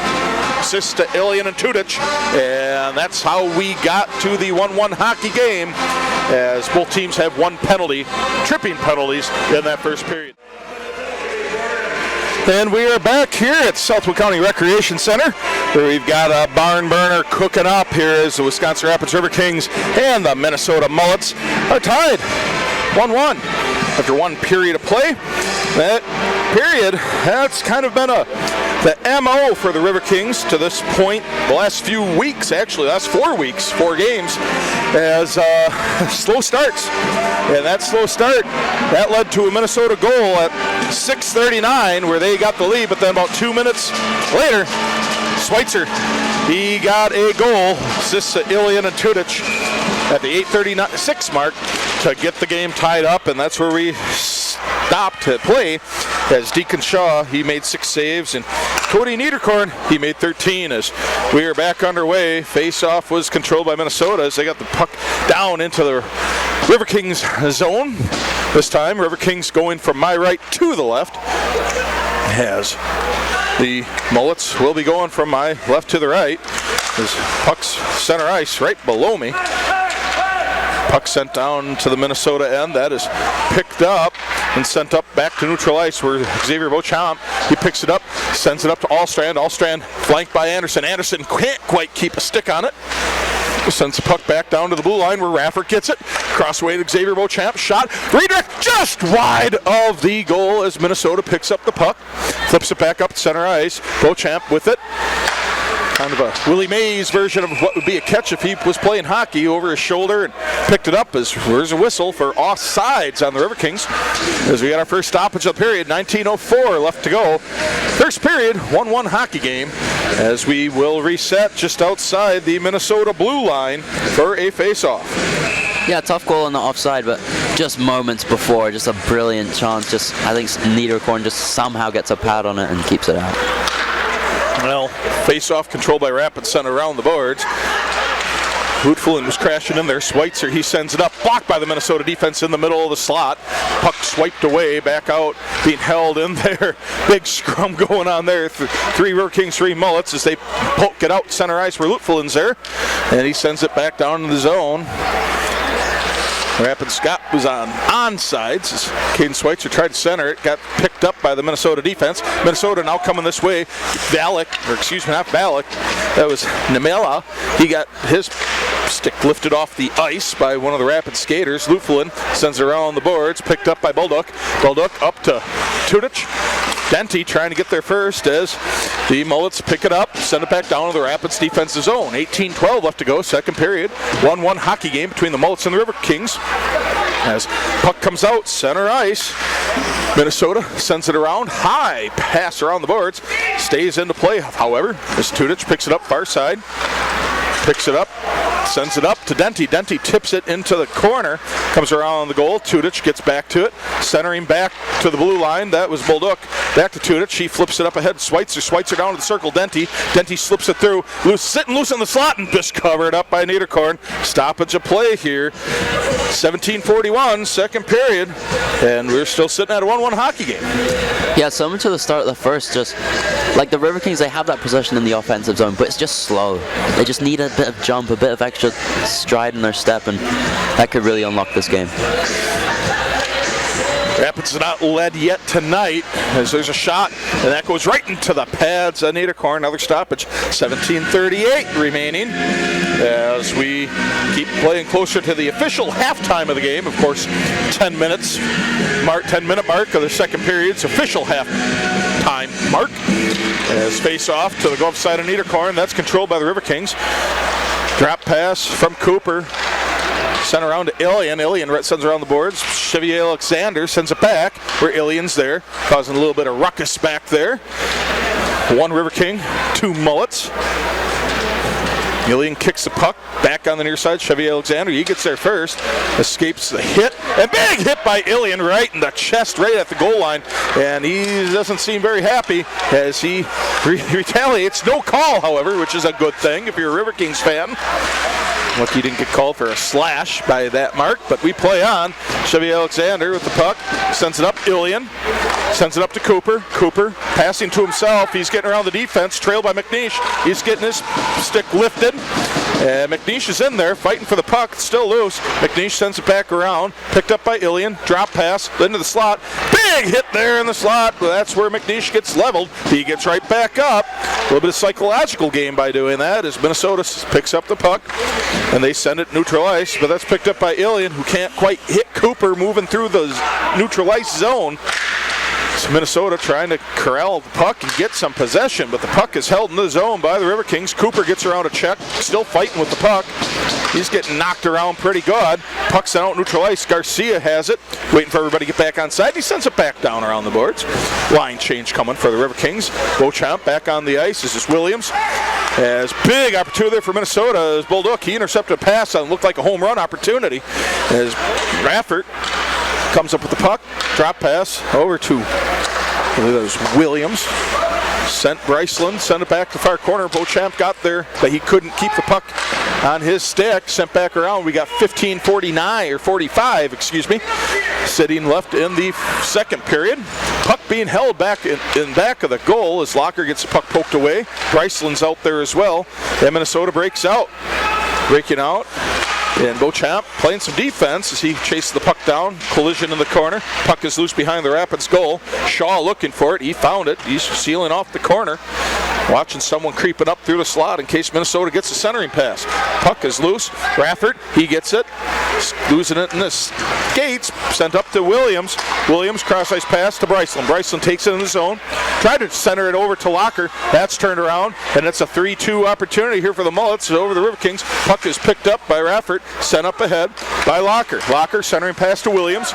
assist to Ilian and Tudic, and that's how we got to the 1-1 hockey game, as both teams have one penalty, tripping penalties in that first period. And we are back here at Southwood County Recreation Center, where we've got a barn burner cooking up here as the Wisconsin Rapids Riverkings and the Minnesota Mullets are tied 1-1 after one period of play. That period, that's kind of been a The MO for the Riverkings to this point, the last few weeks, actually, last 4 weeks, 4 games, as slow starts. And that slow start, that led to a Minnesota goal at 6:39 where they got the lead, but then about 2 minutes later, Schweitzer, he got a goal, assists to Ilian and Tudic at the 8:36 mark to get the game tied up, and that's where we stopped to play as Deacon Shaw, he made 6 saves, and Cody Niederkorn, he made 13 as we are back underway. Face-off was controlled by Minnesota as they got the puck down into the Riverkings zone. This time, Riverkings going from my right to the left as the Mullets will be going from my left to the right. As puck's center ice right below me. Puck sent down to the Minnesota end. That is picked up and sent up back to neutral ice where Xavier Beauchamp, he picks it up, sends it up to Allstrand. Allstrand flanked by Anderson. Anderson can't quite keep a stick on it. Sends the puck back down to the blue line where Raffert gets it. Crossway to Xavier Beauchamp. Shot. Redirect just wide of the goal as Minnesota picks up the puck. Flips it back up to center ice. Beauchamp with it. Kind of a Willie Mays version of what would be a catch if he was playing hockey, over his shoulder and picked it up as there's a whistle for offsides on the Riverkings as we got our first stoppage of the period. 19:04 left to go. First period, 1-1 hockey game as we will reset just outside the Minnesota blue line for a face-off. Yeah, tough goal on the offside, but just moments before, just a brilliant chance. Just I think Niederkorn just somehow gets a pad on it and keeps it out. Well, face-off controlled by Rapid Center around the boards. Hootfulin was crashing in there. Schweitzer, he sends it up. Blocked by the Minnesota defense in the middle of the slot. Puck swiped away, back out, being held in there. Big scrum going on there. 3 Riverkings, 3 Mullets as they poke it out center ice where Hootfulin's there. And he sends it back down in the zone. Rapid Scott was on onside as Caden Schweitzer tried to center it, got picked up by the Minnesota defense. Minnesota now coming this way. Not Valek. That was Nemela. He got his stick lifted off the ice by one of the Rapid skaters. Luflin sends it around the boards, picked up by Bulduk. Bulduk up to Tudic. Denty trying to get there first as the Mullets pick it up, send it back down to the Rapids defensive zone. 18:12 left to go, second period. 1-1 hockey game between the Mullets and the Riverkings. As puck comes out, center ice. Minnesota sends it around, high pass around the boards. Stays into play, however, as Tudic picks it up far side. Picks it up, sends it up to Denty. Denty tips it into the corner, comes around the goal. Tudic gets back to it, centering back to the blue line. That was Bulduk. Back to Tudic. He flips it up ahead. Schweitzer down to the circle. Denty slips it through. Sitting loose in the slot and just covered up by Niederkorn. Stoppage of play here. 17:41, second period, and we're still sitting at a 1-1 hockey game. Yeah, similar to the start of the first, just like the Riverkings, they have that possession in the offensive zone, but it's just slow. They just need a bit of jump, a bit of extra stride in their step, and that could really unlock this game. Rapids are not led yet tonight as there's a shot, and that goes right into the pads of Niederkorn. Another stoppage. 17:38 remaining as we keep playing closer to the official halftime of the game. Of course, 10-minute mark of the second period's official halftime mark. As face off to the glove side of Niederkorn. That's controlled by the Riverkings. Drop pass from Cooper. Sent around to Ilian. Ilian sends around the boards. Chevier Alexander sends it back where Ilian's there, causing a little bit of ruckus back there. 1 Riverking, 2 Mullets. Ilian kicks the puck back on the near side. Chevier Alexander, he gets there first, escapes the hit, and big hit by Ilian right in the chest, right at the goal line, and he doesn't seem very happy as he retaliates. No call, however, which is a good thing if you're a Riverkings fan. Lucky he didn't get called for a slash by that mark, but we play on. Chevier Alexander with the puck, sends it up. Ilian sends it up to Cooper. Cooper passing to himself. He's getting around the defense, trailed by McNeish. He's getting his stick lifted. And McNeish is in there fighting for the puck. It's still loose. McNeish sends it back around. Picked up by Ilian. Drop pass into the slot. Big hit there in the slot. That's where McNeish gets leveled. He gets right back up. A little bit of psychological game by doing that as Minnesota picks up the puck. And they send it neutral ice. But that's picked up by Ilian, who can't quite hit Cooper moving through the neutral ice zone. So Minnesota trying to corral the puck and get some possession, but the puck is held in the zone by the Riverkings. Cooper gets around a check, still fighting with the puck. He's getting knocked around pretty good. Puck sent out neutral ice. Garcia has it, waiting for everybody to get back on side. He sends it back down around the boards. Line change coming for the Riverkings. Beauchamp back on the ice. This is Williams. As big opportunity there for Minnesota as Bolduc. He intercepted a pass on looked like a home run opportunity. As Raffert comes up with the puck, drop pass over to, I believe that was Williams. Sent Bryceland, sent it back to far corner. Beauchamp got there, but he couldn't keep the puck on his stick. Sent back around. We got 15:49 or 45, excuse me, sitting left in the second period. Puck being held back in back of the goal as Locker gets the puck poked away. Bryceland's out there as well. And Minnesota breaks out, breaking out. And Beauchamp playing some defense as he chases the puck down. Collision in the corner. Puck is loose behind the Rapids goal. Shaw looking for it. He found it. He's sealing off the corner. Watching someone creeping up through the slot in case Minnesota gets a centering pass. Puck is loose. Raffert, he gets it. Losing it in the skates. Sent up to Williams. Williams cross-ice pass to Bryceland. Bryceland takes it in the zone. Tried to center it over to Locker. That's turned around. And it's a 3-2 opportunity here for the Mullets over the Riverkings. Puck is picked up by Raffert. Sent up ahead by Locker. Locker centering pass to Williams.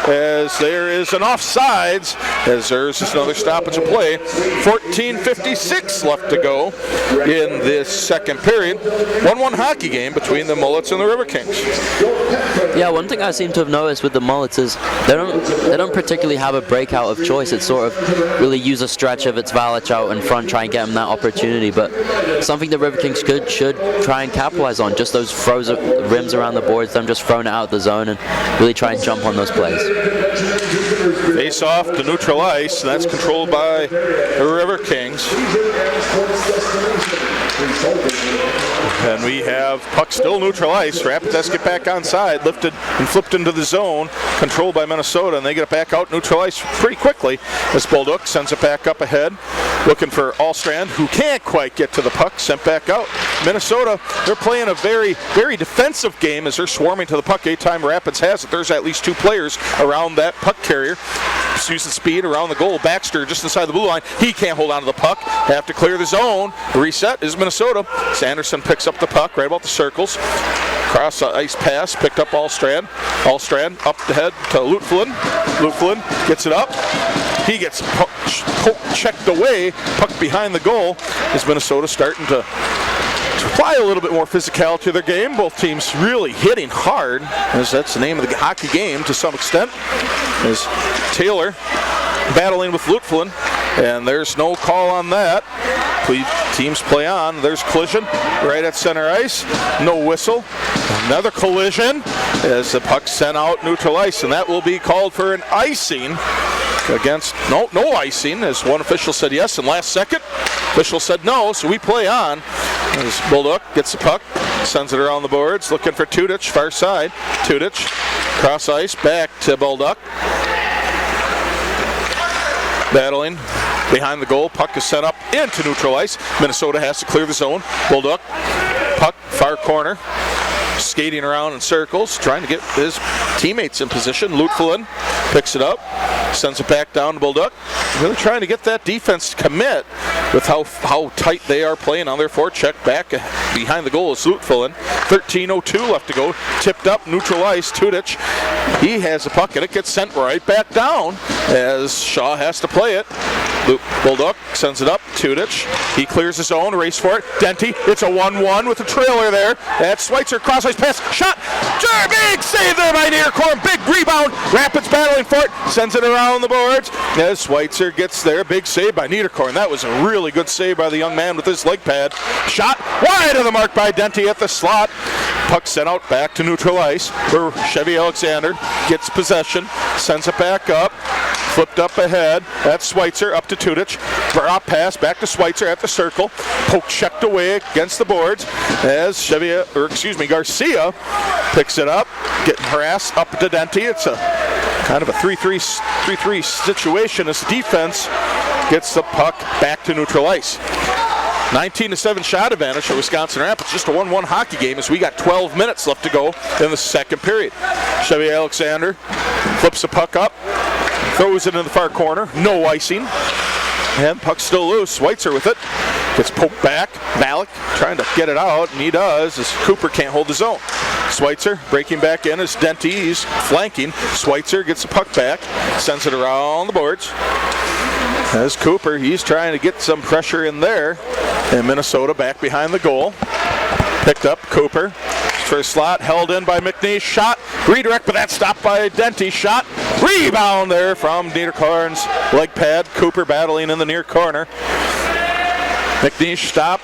As there is an offsides. As there's just another stoppage of play. 14:56 left to go in this second period. 1-1 hockey game between the Mullets and the Riverkings. Yeah, one thing I seem to have noticed with the Mullets is they don't particularly have a breakout of choice. It's sort of really use a stretch of its Valich out in front, try and get them that opportunity. But something the Riverkings should try and capitalize on, just those rims around the boards, them just throwing it out the zone and really try and jump on those plays. Face off to neutral ice, and that's controlled by the Riverkings. And we have puck still neutral ice. Rapids get back on side, lifted and flipped into the zone, controlled by Minnesota, and they get it back out neutral ice pretty quickly as Bolduc sends it back up ahead, looking for Allstrand, who can't quite get to the puck, sent back out. Minnesota, they're playing a very, very defensive game as they're swarming to the puck. Anytime Rapids has it, there's at least two players around that puck carrier. Using speed around the goal. Baxter just inside the blue line. He can't hold on to the puck. Have to clear the zone. Reset is Minnesota. Sanderson picks up the puck right about the circles. Cross ice pass. Picked up Allstrand. Allstrand up the head to Lutflin. Lutflin gets it up. He gets checked away. Puck behind the goal. Is Minnesota starting to apply a little bit more physicality to their game. Both teams really hitting hard, as that's the name of the hockey game to some extent. As Taylor battling with Lutflin, and there's no call on that. Teams play on. There's collision right at center ice. No whistle. Another collision as the puck sent out neutral ice, and that will be called for an icing against no icing, as one official said yes, and last second official said no, so we play on. As Bolduc gets the puck, sends it around the boards, looking for Tudich, far side. Tudich, cross ice, back to Bolduc. Battling behind the goal, puck is sent up into neutral ice. Minnesota has to clear the zone. Bolduc, puck, far corner. Skating around in circles, trying to get his teammates in position. Lutflin picks it up, sends it back down to Bolduc. Really trying to get that defense to commit with how tight they are playing on their forecheck. Back behind the goal is Lutflin. 13:02 left to go. Tipped up, neutral ice. Tudich, he has the puck and it gets sent right back down as Shaw has to play it. Bolduc sends it up. Tudich, he clears his zone, race for it. Denty, it's a 1-1 with a trailer there. That's Schweitzer, cross-ice pass, shot. Big save there by Niederkorn. Big rebound. Rapids battling for it. Sends it around the boards. As Schweitzer gets there, big save by Niederkorn. That was a really good save by the young man with his leg pad. Shot wide of the mark by Denty at the slot. Puck sent out back to neutral ice where Chevy Alexander gets possession, sends it back up, flipped up ahead. That's Schweitzer up to Tudich. Drop pass back to Schweitzer at the circle. Poke checked away against the boards as Garcia picks it up, getting harassed up to Denty. It's a kind of a 3-3 situation as the defense gets the puck back to neutral ice. 19-7 shot advantage for Wisconsin Rapids. Just a 1-1 hockey game as we got 12 minutes left to go in the second period. Chevy Alexander flips the puck up. Throws it in the far corner. No icing. And puck's still loose. Schweitzer with it. Gets poked back. Malik trying to get it out, and he does, as Cooper can't hold his own. Schweitzer breaking back in as Denty. He's flanking. Schweitzer gets the puck back. Sends it around the boards. As Cooper, he's trying to get some pressure in there. And Minnesota back behind the goal. Picked up Cooper. For a slot, held in by McNeish. Shot, redirect, but that's stopped by Denty. Shot, rebound there from Niederkorn's leg pad. Cooper battling in the near corner. McNeish stopped,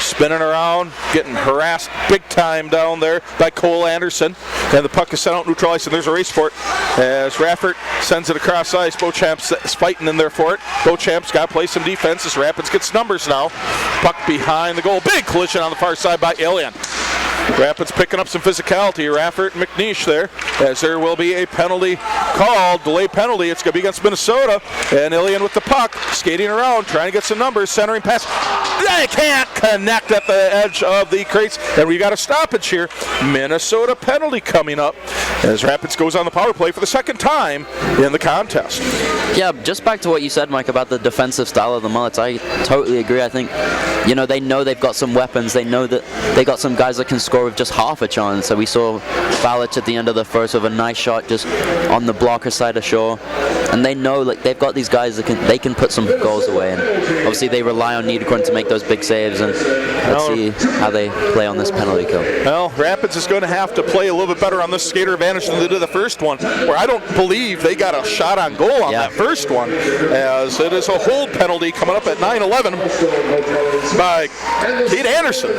spinning around, getting harassed big time down there by Cole Anderson. And the puck is sent out neutral ice, and there's a race for it as Raffert sends it across ice. Beauchamp's is fighting in there for it. Beauchamp's got to play some defense as Rapids gets numbers now. Puck behind the goal. Big collision on the far side by Alien. Rapids picking up some physicality. Raffert and McNeish there, as there will be a penalty called, delay penalty. It's going to be against Minnesota, and Ilian with the puck, skating around, trying to get some numbers, centering pass. They can't connect at the edge of the crates, and we got a stoppage here. Minnesota penalty coming up as Rapids goes on the power play for the second time in the contest. Yeah, just back to what you said, Mike, about the defensive style of the Mullets. I totally agree. I think, they know they've got some weapons. They know that they got some guys that can score with just half a chance. So we saw Balich at the end of the first with a nice shot just on the blocker side of Shaw. And they know they've got these guys that can put some goals away. And obviously they rely on Niederkorn to make those big saves. And let's see how they play on this penalty kill. Well, Rapids is going to have to play a little bit better on this skater advantage than they did the first one, where I don't believe they got a shot on goal on that first one, as it is a hold penalty coming up at 9-11 by Kate Anderson.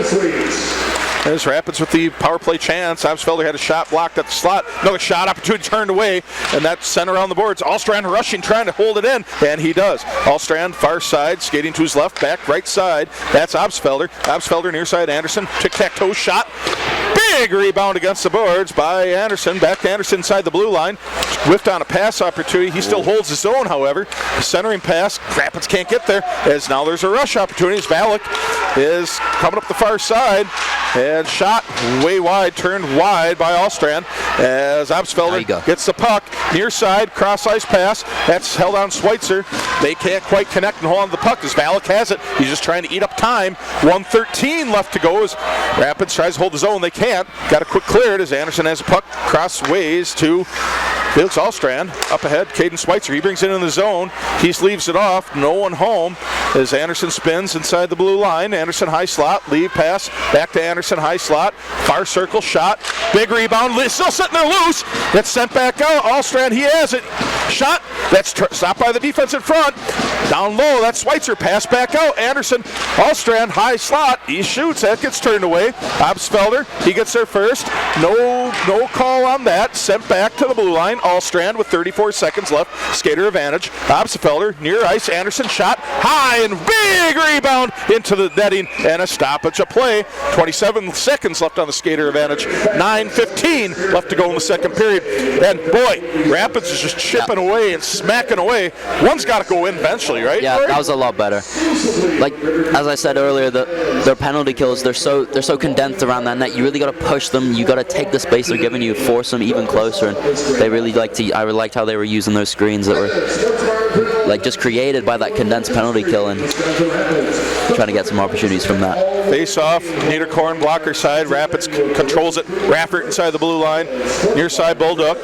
As Rapids with the power play chance. Absfelder had a shot blocked at the slot. Another shot opportunity turned away, and that's sent around the boards. Allstrand rushing, trying to hold it in, and he does. Allstrand far side, skating to his left, back right side. That's Absfelder. Absfelder near side, Anderson. Tic-tac-toe shot. Big rebound against the boards by Anderson. Back to Anderson inside the blue line. Whiffed on a pass opportunity. He still holds his own, however. The centering pass. Rapids can't get there, as now there's a rush opportunity. As Balich is coming up the far side. And shot way wide, turned wide by Allstrand as Absfelder gets the puck. Near side, cross ice pass. That's held on Schweitzer. They can't quite connect and hold on to the puck as Balich has it. He's just trying to eat up time. 1:13 left to go as Rapids tries to hold his own. They can't. Got a quick clear it as Anderson has a puck crossways to Felix Allstrand. Up ahead, Caden Schweitzer. He brings it in the zone. He leaves it off. No one home as Anderson spins inside the blue line. Anderson high slot. Lead pass. Back to Anderson high slot. Far circle shot. Big rebound. Still sitting there loose. It's sent back out. Allstrand, he has it. Shot. That's stopped by the defense in front. Down low. That's Schweitzer. Pass back out. Anderson. Allstrand high slot. He shoots. That gets turned away. Absfelder. He gets there first. No call on that. Sent back to the blue line. Allstrand with 34 seconds left. Skater advantage. Absfelder near ice. Anderson shot high and big rebound into the netting and a stoppage of play. 27 seconds left on the skater advantage. 9:15 left to go in the second period. And boy, Rapids is just chipping away and smacking away. One's got to go in eventually, right? Yeah, that was a lot better. Like as I said earlier, their penalty kills, they're so condensed around that net. You really got to push them. You got to take the space they're giving you, force them even closer. And they really I really liked how they were using those screens that were just created by that condensed penalty kill and trying to get some opportunities from that. Face off, Niederkorn blocker side. Rapids controls it. Raffert inside the blue line. Near side, Bulldog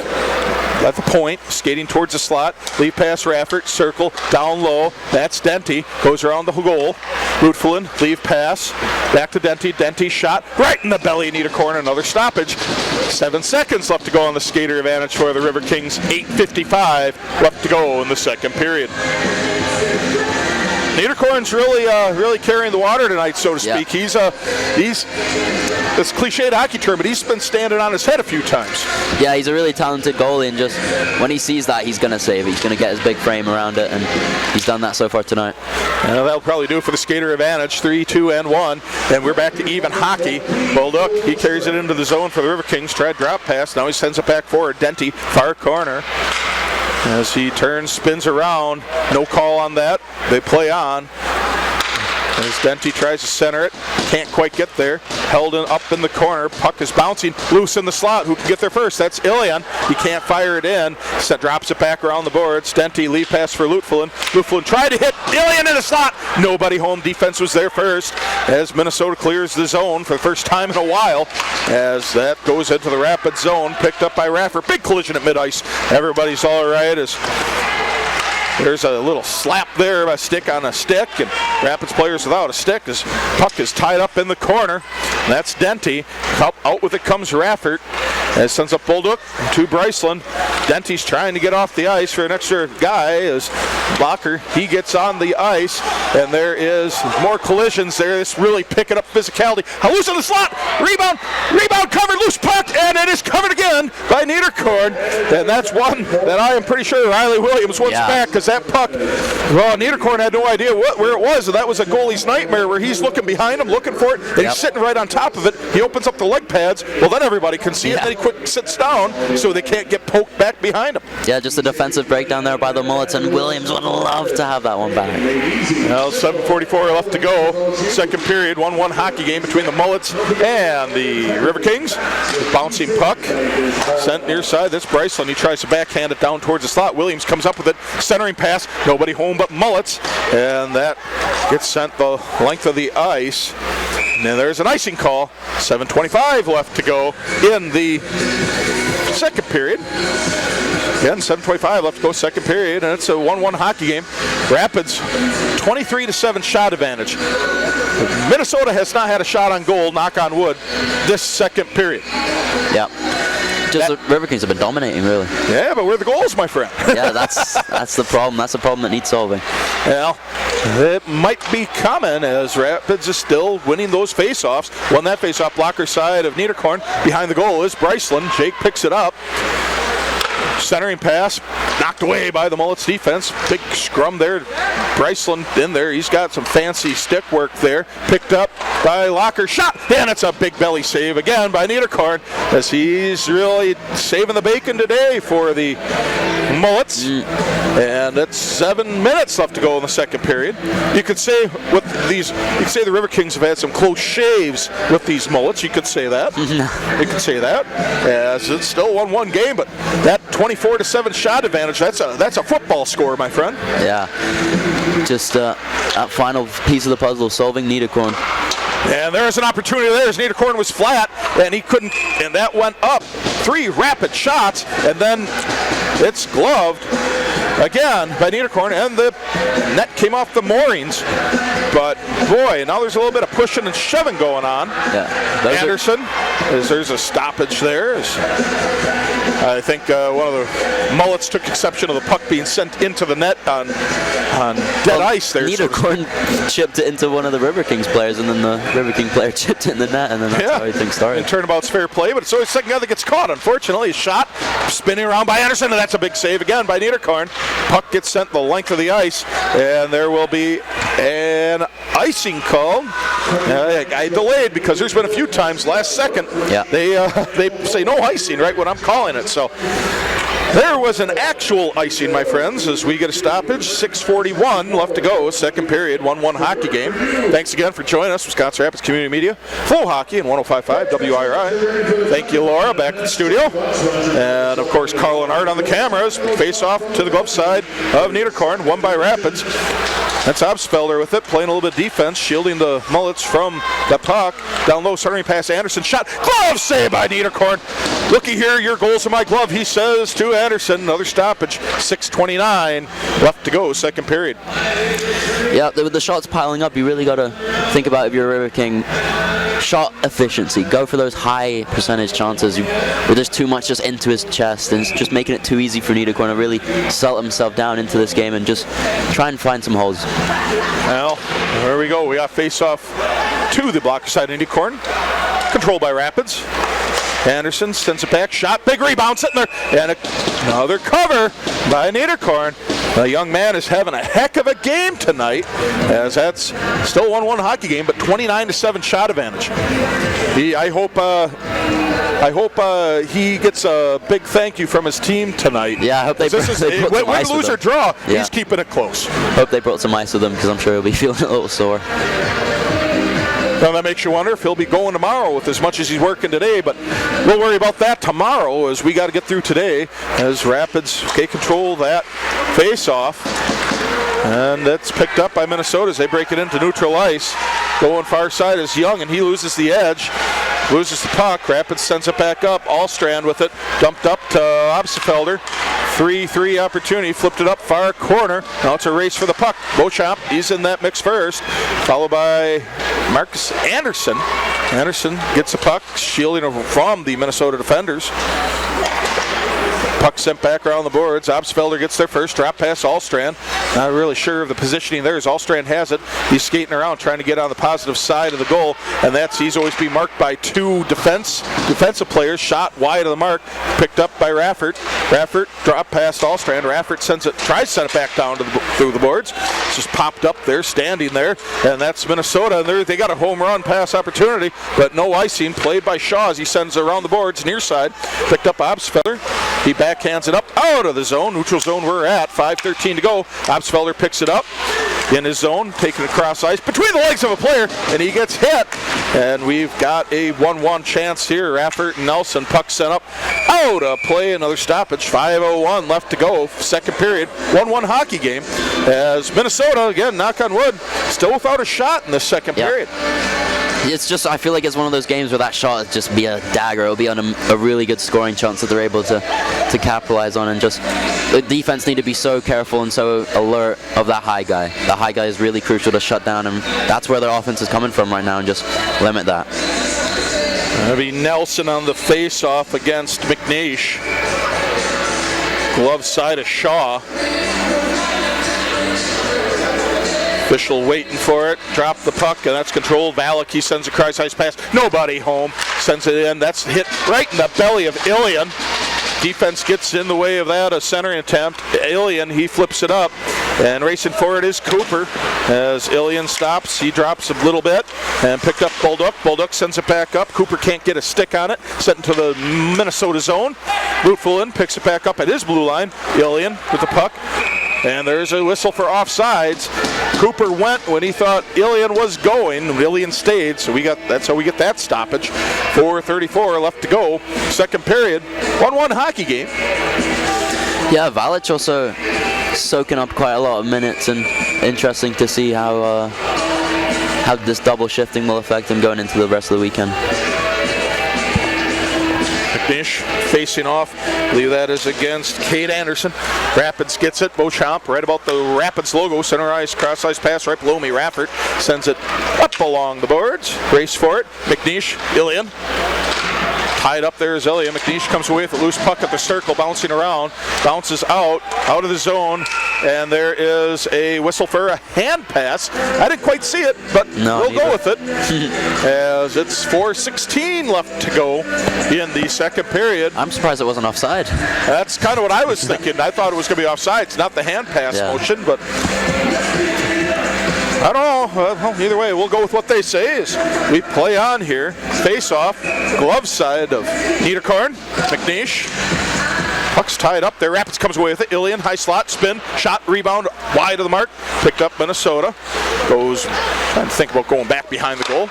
at the point, skating towards the slot. Leave pass Raffert, circle, down low. That's Denty. Goes around the goal. Rootfulin, leave pass. Back to Denty. Denty shot right in the belly of Niederkorn. Another stoppage. 7 seconds left to go on the skater advantage for the Riverkings. 8:55 left to go in the second period. Niederkorn's really carrying the water tonight, so to speak. Yeah. He's this cliched hockey term, but he's been standing on his head a few times. Yeah, he's a really talented goalie, and just when he sees that, he's going to save. He's going to get his big frame around it, and he's done that so far tonight. That'll probably do it for the skater advantage. 3-2-1, and we're back to even hockey. Bulldog, he carries it into the zone for the Riverkings. Tried drop pass. Now he sends it back forward. Denty, far corner. As he turns, spins around. No call on that. They play on. As Denty tries to center it, can't quite get there. Held up in the corner. Puck is bouncing loose in the slot. Who can get there first? That's Ilian. He can't fire it in. Drops it back around the boards. Denty lead pass for Lutfulin. Lutfulin tried to hit Ilian in the slot. Nobody home. Defense was there first as Minnesota clears the zone for the first time in a while. As that goes into the Rapids zone, picked up by Raffer. Big collision at mid-ice. Everybody's all right as there's a little slap there, a stick on a stick, and Rapids players without a stick. His puck is tied up in the corner. That's Denty. Out with it comes Raffert. As sends up Bolduc to Bryceland. Denty's trying to get off the ice for an extra guy as Blocker, he gets on the ice, and there is more collisions there. It's really picking up physicality. Loose in the slot, rebound covered, loose puck, and it is covered again by Niederkorn. And that's one that I am pretty sure Riley Williams wants back, because that puck, well, Niederkorn had no idea where it was, and that was a goalie's nightmare where he's looking behind him, looking for it, and he's sitting right on top of it. He opens up the leg pads, well, then everybody can see it, and then he quick sits down so they can't get poked back behind him. Yeah, just a defensive breakdown there by the Mullets, and Williams would love to have that one back. Well, 7:44 left to go. Second period, 1-1 hockey game between the Mullets and the Riverkings. Bouncing puck, sent near side. That's Bryceland. He tries to backhand it down towards the slot. Williams comes up with it, centering pass. Nobody home but Mullets, and that gets sent the length of the ice. And then there's an icing call. 7:25 left to go in the second period. Again, 7:25 left to go, second period, and it's a 1-1 hockey game. Rapids, 23-7 shot advantage. Minnesota has not had a shot on goal, knock on wood, this second period. Yeah. Just the Riverkings have been dominating, really. Yeah, but where are the goals, my friend? Yeah, that's the problem. That's the problem that needs solving. Well, it might be coming as Rapids is still winning those face-offs. Won that face-off, blocker side of Niederkorn. Behind the goal is Bryceland. Jake picks it up. Centering pass, knocked away by the Mullets defense. Big scrum there. Bryceland in there. He's got some fancy stick work there. Picked up by Locker. Shot! And it's a big belly save again by Niederkorn as he's really saving the bacon today for the Mullets. And it's 7 minutes left to go in the second period. You could say with these, you could say the Riverkings have had some close shaves with these Mullets. You could say that. You could say that. As it's still 1-1 game, but that 24-7 shot advantage, that's a football score, my friend. Yeah. Just that final piece of the puzzle, solving Niederkorn. And there's an opportunity there as Niederkorn was flat, and he couldn't, and that went up. 3 rapid shots, and then it's gloved again by Niederkorn, and the net came off the moorings. But boy, now there's a little bit of pushing and shoving going on. Yeah. Anderson, there's a stoppage there. I think one of the Mullets took exception of the puck being sent into the net on dead ice there. Niederkorn chipped it into one of the Riverkings players, and then the Riverking player chipped it in the net, and then that's how everything started. And turnabout's fair play, but it's always the second guy that gets caught. Unfortunately, a shot spinning around by Anderson, and that's a big save again by Niederkorn. Puck gets sent the length of the ice, and there will be an icing call. I delayed because there's been a few times last second they say no icing right when I'm calling it. So there was an actual icing, my friends, as we get a stoppage. 6:41 left to go, second period, 1-1 hockey game. Thanks again for joining us, Wisconsin Rapids Community Media. Flow Hockey and 105.5 WIRI. Thank you, Laura, back in the studio. And, of course, Carl and Art on the cameras. Face off to the glove side of Niederkorn, won by Rapids. That's Obsfelder with it, playing a little bit of defense, shielding the Mullets from the puck. Down low, centering pass, Anderson, shot, glove save by Niederkorn. Looky here, your goal's in my glove, he says to Anderson. Another stoppage, 6:29 left to go, second period. Yeah, with the shots piling up, you really got to think about if you're a River King. Shot efficiency, go for those high percentage chances. Where there's too much just into his chest, and it's just making it too easy for Niederkorn to really settle himself down into this game and just try and find some holes. Well, there we go. We got face off to the blocker side of Niederkorn. Controlled by Rapids. Anderson sends it back, shot, big rebound sitting there, and Another cover by Niederkorn. The young man is having a heck of a game tonight, as that's still 1-1 hockey game, but 29-7 shot advantage. I hope he gets a big thank you from his team tonight. Yeah, I hope they brought some win, ice lose, with or them. draw, Yeah. he's keeping it close. Hope they brought some ice with them, because I'm sure he'll be feeling a little sore. Now that makes you wonder if he'll be going tomorrow with as much as he's working today, but we'll worry about that tomorrow, as we got to get through today, as Rapids control that face-off. And that's picked up by Minnesota as they break it into neutral ice. Going far side is Young, and he loses the edge. Loses the puck. Rapids sends it back up. Allstrand with it. Dumped up to Obstfelder. 3-3 opportunity. Flipped it up far corner. Now it's a race for the puck. Beauchamp, he's in that mix first. Followed by Marcus Anderson. Anderson gets the puck, shielding from the Minnesota defenders. Puck sent back around the boards. Obstfelder gets there first. Drop pass Allstrand. Not really sure of the positioning there as Allstrand has it. He's skating around trying to get on the positive side of the goal, and he's always being marked by two defensive players. Shot wide of the mark. Picked up by Raffert. Raffert drop past Allstrand. Raffert tries to send it back down through the boards. It's just popped up there, standing there, and that's Minnesota. And they got a home run pass opportunity, but no icing. Played by Shaw as he sends it around the boards near side. Picked up Obstfelder. He backhands it up out of the zone. Neutral zone we're at. 5:13 to go. Obstfelder picks it up in his zone, taking it across ice between the legs of a player, and he gets hit. And we've got a 1-1 chance here. Raffert and Nelson. Puck sent up out of play. Another stoppage. 5:01 left to go. Second period. 1-1 hockey game. As Minnesota, again, knock on wood, still without a shot in the second period. It's just, I feel like it's one of those games where that shot will just be a dagger. It'll be on a really good scoring chance that they're able to capitalize on, and just the defense need to be so careful and so alert of that high guy. The high guy is really crucial to shut down, and that's where their offense is coming from right now, and just limit that. That'll be Nelson on the face-off against McNeish. Glove side of Shaw. Official waiting for it. Drop the puck, and that's controlled. Valak, he sends a cross ice pass. Nobody home. Sends it in. That's hit right in the belly of Ilian. Defense gets in the way of that. A centering attempt. Ilian, he flips it up. And racing for it is Cooper. As Ilian stops, he drops a little bit and picked up Bolduc. Bolduc sends it back up. Cooper can't get a stick on it. Sent into the Minnesota zone. Lutfulin picks it back up at his blue line. Ilian with the puck. And there's a whistle for offsides. Cooper went when he thought Ilian was going. Ilian stayed, so that's how we get that stoppage. 4:34 left to go. Second period. 1-1 hockey game. Yeah, Valic also soaking up quite a lot of minutes, and interesting to see how this double shifting will affect him going into the rest of the weekend. McNeish facing off. I believe that is against Kate Anderson. Rapids gets it. Beauchamp right about the Rapids logo. Center ice, cross ice pass right below me. Raffert sends it up along the boards. Race for it. McNeish, Ilian. Tied up there is Ilian. McNeish comes away with a loose puck at the circle, bouncing around. Bounces out of the zone. And there is a whistle for a hand pass. I didn't quite see it, but we'll go with it. As it's 4:16 left to go in the second period. I'm surprised it wasn't offside. That's kind of what I was thinking. I thought it was going to be offside. It's not the hand pass motion, but I don't know. Well, either way, we'll go with what they say as we play on here. Face off, glove side of Niederkorn, McNeish. Puck's tied up there. Rapids comes away with it. Ilian, high slot, spin, shot, rebound, wide of the mark. Picked up Minnesota. Goes, trying to think about going back behind the goal.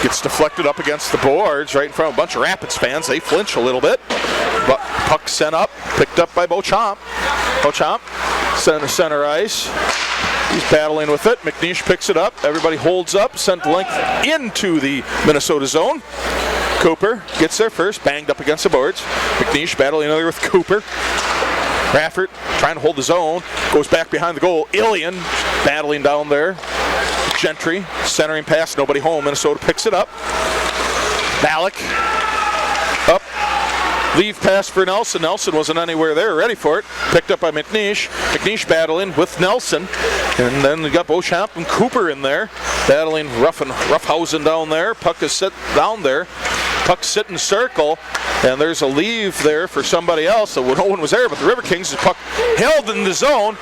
Gets deflected up against the boards right in front of a bunch of Rapids fans. They flinch a little bit. But puck sent up, picked up by Beauchamp. Beauchamp, center ice. He's battling with it. McNeish picks it up. Everybody holds up. Sent length into the Minnesota zone. Cooper gets there first. Banged up against the boards. McNeish battling another with Cooper. Raffert trying to hold his own. Goes back behind the goal. Ilian battling down there. Gentry centering pass. Nobody home. Minnesota picks it up. Valak up. Leave pass for Nelson. Nelson wasn't anywhere there, ready for it. Picked up by McNeish. McNeish battling with Nelson. And then we got Beauchamp and Cooper in there. Battling roughhousing down there. Puck is set down there. Puck sit in circle, and there's a leave there for somebody else, so no one was there, but the Riverkings, the puck held in the zone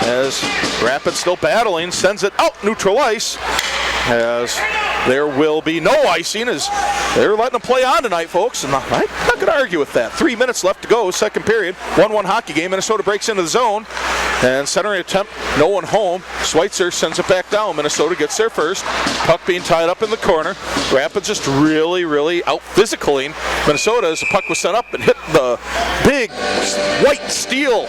as Rapids still battling, sends it out neutral ice, as there will be no icing as they're letting them play on tonight, folks, and I'm not going to argue with that. 3 minutes left to go, second period, 1-1 hockey game. Minnesota breaks into the zone, and centering attempt, no one home. Schweitzer sends it back down. Minnesota gets there first. Puck being tied up in the corner. Rapids just really out-physicaling Minnesota as the puck was sent up and hit the big white steel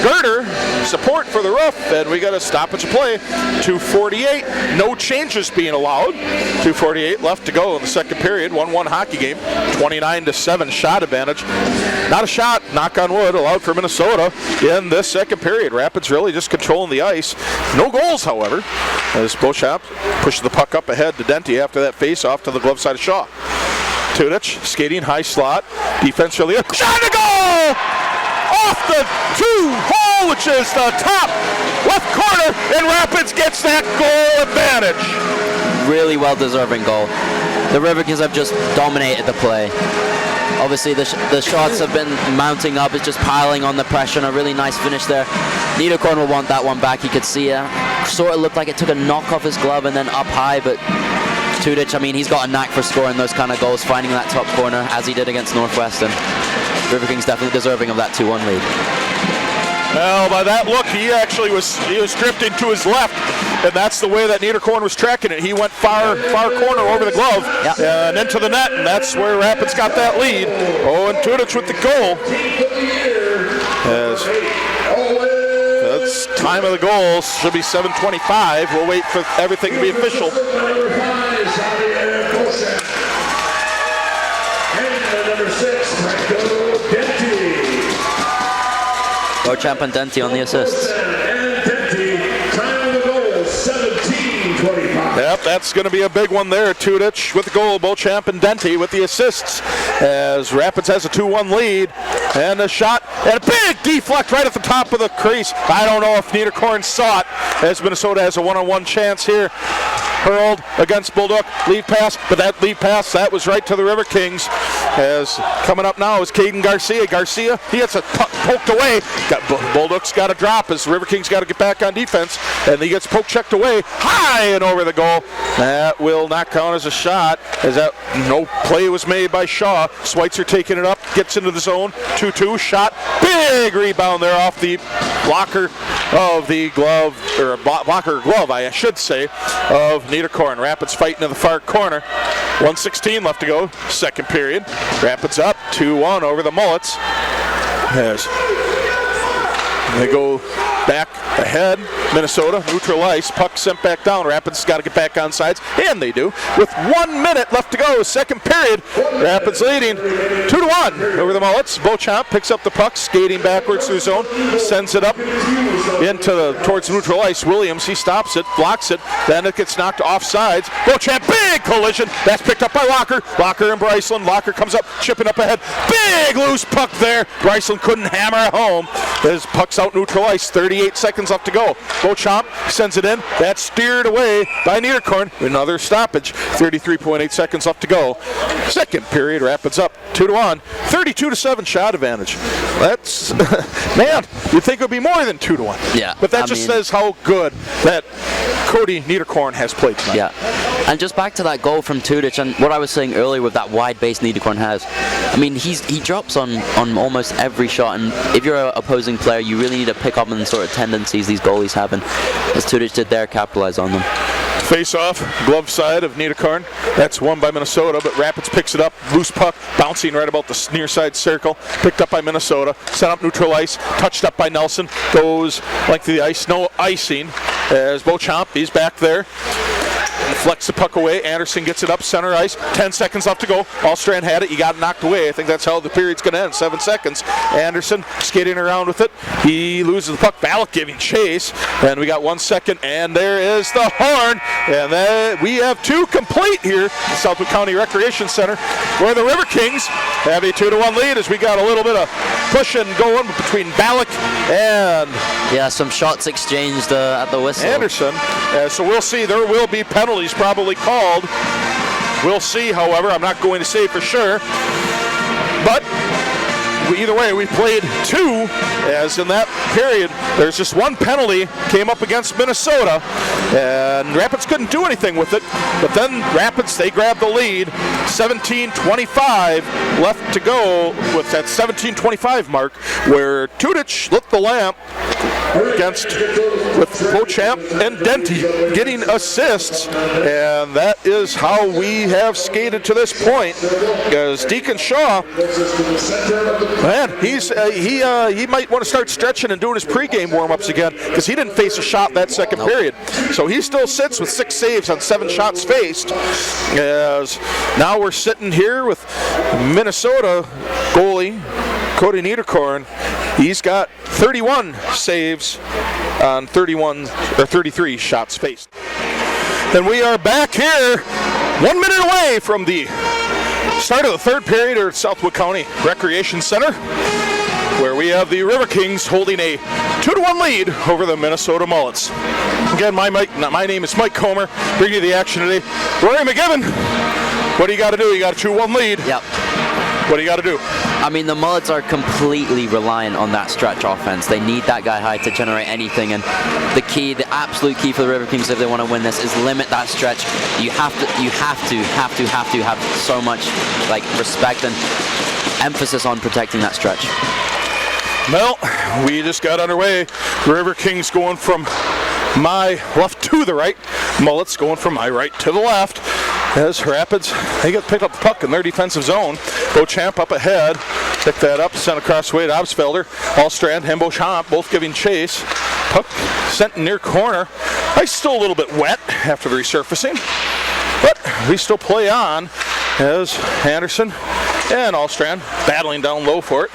girder support for the roof, and we got a stoppage of play. 2:48, no changes being allowed. 2:48 left to go in the second period. 1-1 hockey game, 29-7 shot advantage. Not a shot, knock on wood, allowed for Minnesota in this second period. Rapids really just controlling the ice. No goals, however, as Beauchamp pushes the puck up ahead to Denty after that face-off to the glove side of Shaw. Tudich skating high slot, defense really up. Shot to goal! Off the 2-hole, which is the top left corner, and Rapids gets that goal advantage. Really well-deserving goal. The Riverkings have just dominated the play. Obviously, the shots have been mounting up. It's just piling on the pressure, and a really nice finish there. Niederkorn will want that one back. You could see it. Sort of looked like it took a knock off his glove and then up high, but Tudich, I mean, he's got a knack for scoring those kind of goals, finding that top corner, as he did against Northwestern. Riverkings definitely deserving of that 2-1 lead. Well, by that look, he actually was drifting to his left, and that's the way that Niederkorn was tracking it. He went far corner over the glove and into the net, and that's where Rapids got that lead. Oh, and Tudich with the goal. As that's time of the goal should be 7:25. We'll wait for everything to be official. Beauchamp and Denty on the assists. Yep, that's going to be a big one there. Tudich with the goal, Beauchamp and Denty with the assists as Rapids has a 2-1 lead. And a shot, and a big deflect right at the top of the crease. I don't know if Niederkorn saw it as Minnesota has a one-on-one chance here. Hurled against Bulldog, lead pass, but that lead pass, that was right to the Riverkings. As coming up now is Caden Garcia. Garcia, he gets a puck poked away. Bulldog's got to drop as Riverkings got to get back on defense, and he gets poke checked away high and over the goal. That will not count as a shot, as that no play was made by Shaw. Schweitzer taking it up, gets into the zone. 2-2 shot, big rebound there off the blocker of the glove, or blocker glove, I should say, of Niederkorn. Rapids fighting in the far corner. 1:16 left to go, second period. Rapids up 2-1 over the Mullets. As they go back ahead, Minnesota, neutral ice, puck sent back down. Rapids got to get back on sides, and they do. With 1 minute left to go, second period, Rapids leading 2-1 over the Mullets. Beauchamp picks up the puck, skating backwards through zone, sends it up towards neutral ice. Williams, he stops it, blocks it, then it gets knocked off sides. Beauchamp, big collision, that's picked up by Locker. Locker and Bryceland. Locker comes up, chipping up ahead. Big loose puck there. Bryceland couldn't hammer it home. His puck's out neutral ice, 38 seconds left to go. Beauchamp sends it in. That's steered away by Niederkorn. Another stoppage. 33.8 seconds left to go. Second period, Rapids up 2-1. 32-7 shot advantage. That's, man, you'd think it would be more than 2-1. Yeah. But that just says how good that Cody Niederkorn has played tonight. Yeah. And just back to that goal from Tudich and what I was saying earlier with that wide base Niederkorn has. I mean, he drops on almost every shot, and if you're an opposing player, you really need to pick up on the sort of tendencies these goalies have, and as Tudich did there, capitalize on them. Face off, glove side of Niederkorn. That's won by Minnesota, but Rapids picks it up. Loose puck, bouncing right about the near side circle. Picked up by Minnesota. Sent up neutral ice. Touched up by Nelson. Goes length of the ice. No icing as Beauchamp, he's back there. Flex the puck away. Anderson gets it up center ice. 10 seconds left to go. Allstrand had it. He got knocked away. I think that's how the period's going to end. 7 seconds. Anderson skating around with it. He loses the puck. Ballack giving chase. And we got 1 second. And there is the horn. And then we have two complete here at Southwood County Recreation Center, where the Riverkings have a 2-1 lead as we got a little bit of pushing going between Ballack and some shots exchanged at the whistle. Anderson. So we'll see. There will be penalties probably called We'll see, however. I'm not going to say for sure. But either way, we played 2, as in that period, there's just 1 penalty came up against Minnesota, and Rapids couldn't do anything with it. But then Rapids, they grabbed the lead, 17:25 left to go with that 17:25 mark, where Tudich lit the lamp against with Beauchamp and Denty getting assists, and that is how we have skated to this point. As Deacon Shaw, man, he might want to start stretching and doing his pregame warm-ups again, because he didn't face a shot that second period. So he still sits with 6 saves on 7 shots faced. As now we're sitting here with Minnesota goalie Cody Niederkorn. He's got 31 saves on 33 shots faced. And we are back here 1 minute away from the start of the 3rd period here at Southwood County Recreation Center, where we have the Riverkings holding a 2-1 lead over the Minnesota Mullets. Again, my name is Mike Comer, bringing you the action today. Rory McGibbon, what do you got to do? You got a 2-1 lead. Yep. What do you got to do? I mean, the Mullets are completely reliant on that stretch offense. They need that guy high to generate anything, and the absolute key for the Riverkings if they want to win this is limit that stretch. You have to have so much respect and emphasis on protecting that stretch. Well, we just got underway. Riverkings going from my left to the right. Mullets going from my right to the left. As Rapids, they get picked up the puck in their defensive zone. Beauchamp up ahead. Pick that up, sent across the way to Obsfelder. Allstrand and Beauchamp both giving chase. Puck sent near corner. Ice still a little bit wet after the resurfacing, but we still play on as Anderson and Allstrand battling down low for it.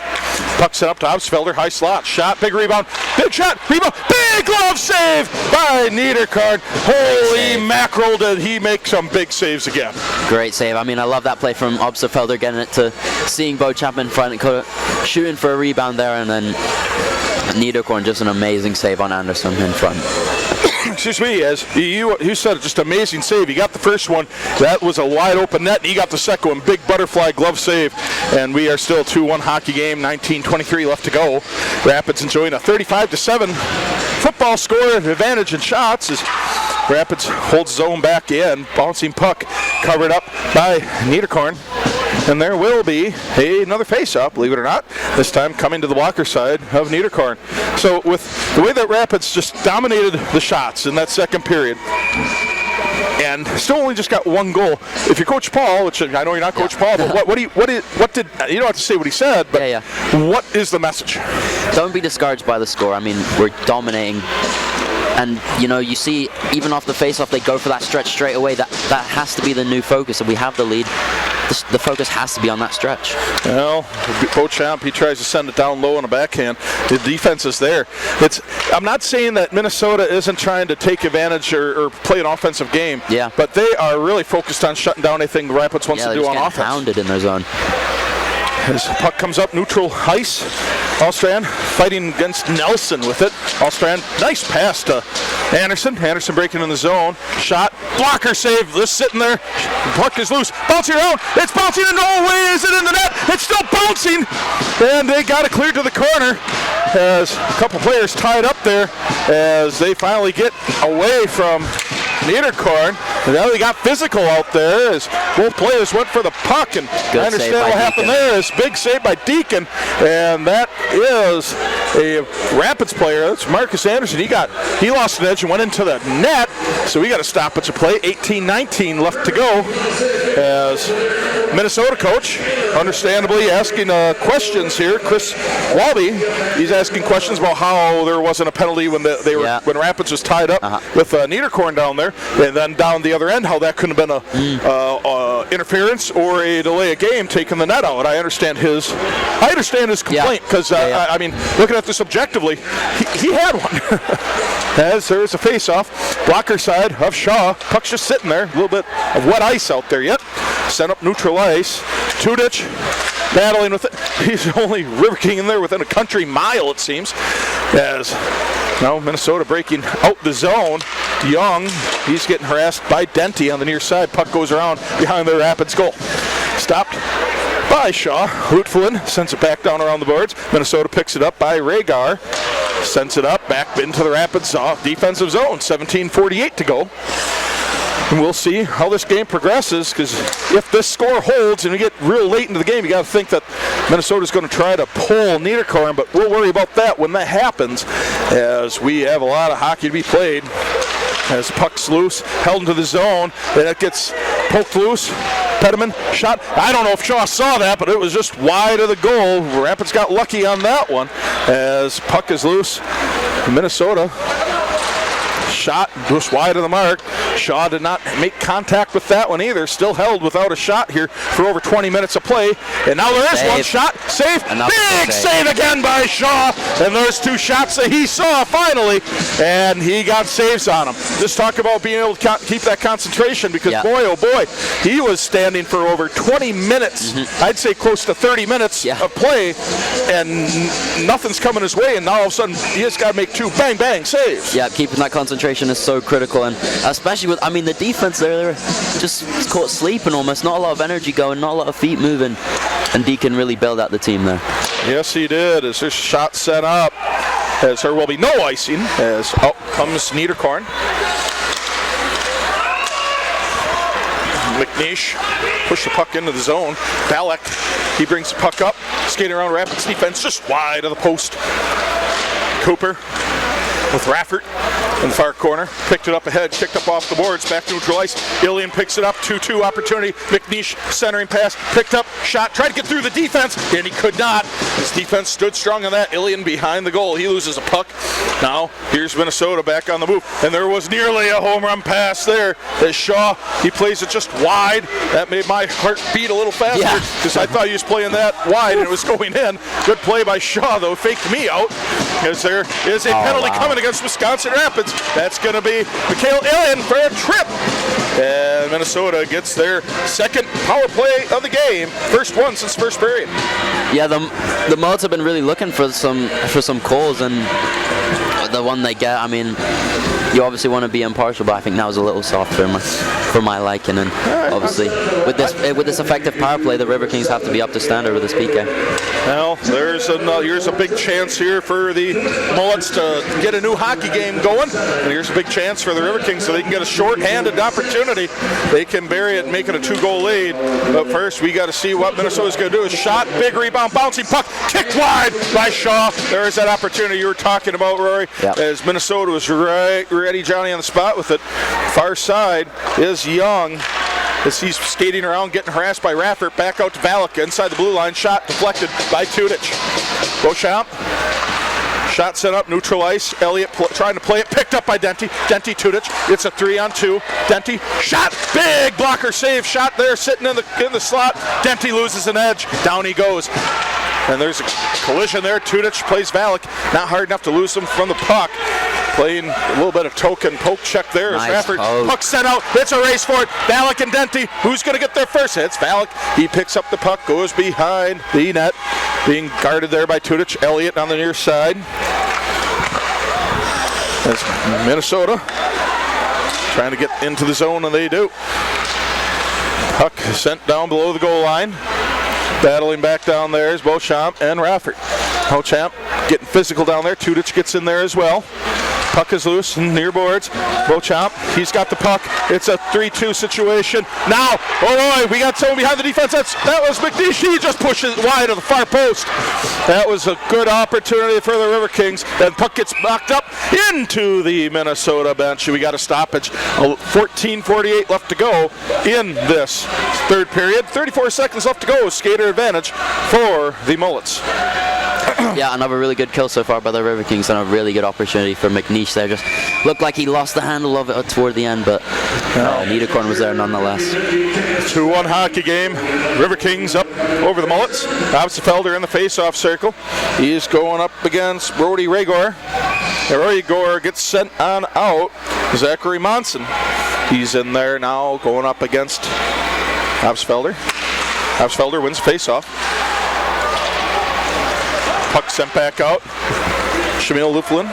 Puck sent up to Obsfelder, high slot, shot, big rebound, big shot, rebound, big glove save by Niederkorn. Holy mackerel, did he make some big saves again. Great save. I mean, I love that play from Obsfelder, getting it to seeing Beauchamp in front and shooting for a rebound there, and then Niederkorn just an amazing save on Anderson in front. Excuse me, as you said, just amazing save. He got the first one, that was a wide open net, and he got the second one, big butterfly glove save, and we are still 2-1 hockey game, 19:23 left to go. Rapids enjoying a 35-7 football score advantage in shots as Rapids holds zone back in, bouncing puck covered up by Niederkorn. And there will be another face-off, believe it or not, this time coming to the blocker side of Niederkorn. So with the way that Rapids just dominated the shots in that second period, and still only just got 1 goal. If you're Coach Paul, which I know you're not Coach Paul, but what did you don't have to say what he said, but what is the message? Don't be discouraged by the score. I mean, we're dominating. And, you see, even off the face-off, they go for that stretch straight away. That has to be the new focus. If we have the lead, the focus has to be on that stretch. Well, Beauchamp, he tries to send it down low on a backhand. The defense is there. I'm not saying that Minnesota isn't trying to take advantage or play an offensive game. Yeah. But they are really focused on shutting down anything the Rapids wants to do on offense. Pounded in their zone. As puck comes up, neutral ice. Allstrand fighting against Nelson with it. Allstrand, nice pass to Anderson. Anderson breaking in the zone. Shot, blocker save, just sitting there. Puck is loose, bouncing around. It's bouncing in, no way, is it in the net? It's still bouncing. And they got it cleared to the corner as a couple players tied up there as they finally get away from Niederkorn. And now they got physical out there as both players went for the puck, and I understand what happened there is big save by Deacon, and that is a Rapids player. That's Marcus Anderson. He lost an edge and went into the net, so we got to stop it to play. 18-19 left to go as Minnesota coach, understandably asking questions here. Chris Walby, he's asking questions about how there wasn't a penalty when when Rapids was tied up with Niederkorn down there, and then down the other end how that couldn't have been a interference or a delay of game taking the net out. I understand his complaint because I mean, looking at this objectively, he had one. As there's a face-off, blocker side of Shaw. Puck's just sitting there, a little bit of wet ice out there yet. Sent up neutral ice. Tudich battling with it. He's only River King in there within a country mile, it seems. As now Minnesota breaking out the zone. Young, he's getting harassed by Denty on the near side. Puck goes around behind the Rapids goal. Stopped by Shaw. Rootflin sends it back down around the boards. Minnesota picks it up by Rhaegar. Sends it up back into the Rapids defensive zone. 17:48 to go. And we'll see how this game progresses, because if this score holds and we get real late into the game, you got to think that Minnesota's going to try to pull Niederkorn, but we'll worry about that when that happens, as we have a lot of hockey to be played. As the puck's loose, held into the zone, and it gets poked loose. Peterman shot. I don't know if Shaw saw that, but it was just wide of the goal. Rapids got lucky on that one, as puck is loose. Minnesota shot just wide of the mark. Shaw did not make contact with that one either. Still held without a shot here for over 20 minutes of play. And now there is one shot. Save. Big save again by Shaw. And there's two shots that he saw finally. And he got saves on them. Just talk about being able to keep that concentration, because boy, oh boy, he was standing for over 20 minutes. I'd say close to 30 minutes of play. And nothing's coming his way. And now all of a sudden he just got to make two bang, bang saves. Yeah, keeping that concentration is so critical, and especially with, I mean, the defense there, they're just caught sleeping almost. Not a lot of energy going, not a lot of feet moving, and Deacon really bailed out the team there. Yes, he did. As there's shot set up, as there will be no icing, as out comes Niederkorn. McNeish push the puck into the zone. Valek, he brings the puck up, skating around Rapids defense, just wide of the post. Cooper with Raffert in the far corner, picked it up ahead, kicked up off the boards, back to neutral ice. Ilian picks it up, 2-2 opportunity. McNeish centering pass, picked up, shot, tried to get through the defense, and he could not. His defense stood strong on that. Ilian behind the goal, he loses a puck. Now here's Minnesota back on the move, and there was nearly a home run pass there. As Shaw, he plays it just wide. That made my heart beat a little faster, because I thought he was playing that wide and it was going in. Good play by Shaw, though, faked me out, as there is a penalty coming against Wisconsin Rapids. That's going to be Mikhail Ilian for a trip. And Minnesota gets their second power play of the game. First one since first period. Yeah, the Mullets have been really looking for some calls, and the one they get, I mean, you obviously want to be impartial, but I think that was a little soft for my liking. And obviously, with this effective power play, the Riverkings have to be up to standard with this PK. Well, here's a big chance here for the Mullets to get a new hockey game going. And here's a big chance for the Riverkings so they can get a short-handed opportunity. They can bury it and make it a 2-goal lead. But first, we got to see what Minnesota's going to do. A shot, big rebound, bouncing puck, kicked wide by Shaw. There is that opportunity you were talking about, Rory. Yep. As Minnesota was ready, Johnny on the spot with it. Far side is Young, as he's skating around, getting harassed by Raffert. Back out to Valek inside the blue line. Shot deflected by Tudich. Beauchamp. Shot set up, neutral ice. Elliott trying to play it, picked up by Denty. Denty, Tudich. It's a 3-on-2. Denty, shot, big blocker save. Shot there, sitting in the slot. Denty loses an edge. Down he goes. And there's a collision there. Tudich plays Valek. Not hard enough to lose him from the puck. Playing a little bit of token poke check there. Nice as Raffert, puck sent out. It's a race for it. Valek and Denty. Who's going to get there first? It's Valek. He picks up the puck, goes behind the net. Being guarded there by Tudich. Elliott on the near side. That's Minnesota trying to get into the zone, and they do. Puck sent down below the goal line. Battling back down there is Beauchamp and Raffert. Beauchamp getting physical down there. Tudich gets in there as well. Puck is loose near boards. Beauchamp, he's got the puck. It's a 3-2 situation. Now, oh boy, we got someone behind the defense. That was McNeish. He just pushes it wide of the far post. That was a good opportunity for the Riverkings. And puck gets knocked up into the Minnesota bench. We got a stoppage. 14:48 left to go in this third period. 34 seconds left to go. Skater advantage for the Mullets. Yeah, another really good kill so far by the Riverkings, and a really good opportunity for McNeish there. Just looked like he lost the handle of it toward the end, but Niederkorn was there nonetheless. 2-1 hockey game. Riverkings up over the Mullets. Absefelder in the face-off circle. He is going up against Brody Rhaegar. Rhaegar gets sent on out. Zachary Monson. He's in there now going up against Absefelder. Absefelder wins face-off. Puck sent back out. Shamil Luflin,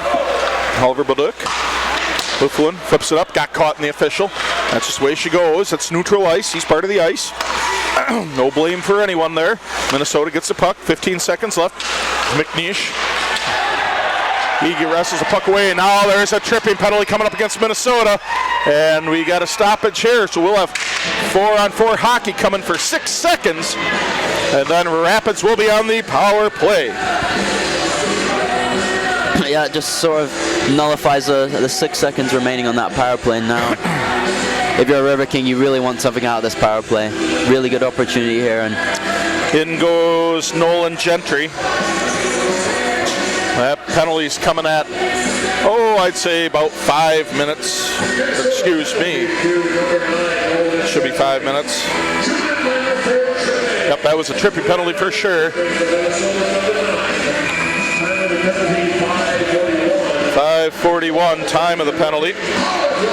Oliver Baduk. Luflin flips it up, got caught in the official. That's just the way she goes. It's neutral ice. He's part of the ice. No blame for anyone there. Minnesota gets the puck. 15 seconds left. McNeish. Ege wrestles the puck away. Now there's a tripping penalty coming up against Minnesota. And we got a stoppage here. So we'll have 4-on-4 hockey coming for 6 seconds. And then Rapids will be on the power play. Yeah, it just sort of nullifies the 6 seconds remaining on that power play now. If you're a River King, you really want something out of this power play. Really good opportunity here. And in goes Nolan Gentry. That penalty's coming at, I'd say about 5 minutes. Excuse me. It should be 5 minutes. Yep, that was a tripping penalty for sure. 5:41 time of the penalty.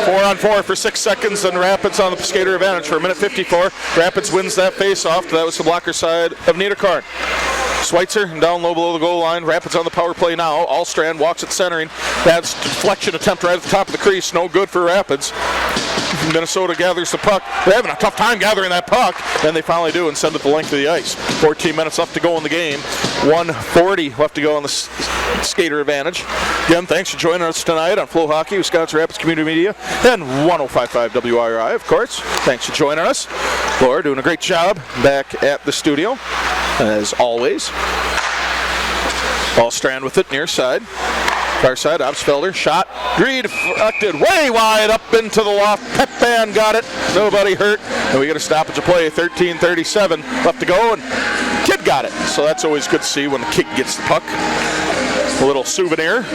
4-on-4 for 6 seconds, and Rapids on the skater advantage for a minute 54. Rapids wins that face-off. That was the blocker side of Niederkorn. Schweitzer down low below the goal line. Rapids on the power play now. Allstrand walks it centering. That's deflection attempt right at the top of the crease. No good for Rapids. Minnesota gathers the puck. They're having a tough time gathering that puck, and they finally do and send it the length of the ice. 14 minutes left to go in the game. 1:40 left to go on the skater advantage. Again, thanks for joining us tonight on Flow Hockey, Wisconsin Rapids Community Media, and 105.5 WIRI, of course. Thanks for joining us. Laura doing a great job back at the studio, as always. Allstrand with it near side. Far side, Obsfelder, shot, deflected way wide up into the loft. Petban got it, nobody hurt, and we get a stoppage of play. 13:37 left to go, and Kid got it. So that's always good to see when the kid gets the puck. A little souvenir.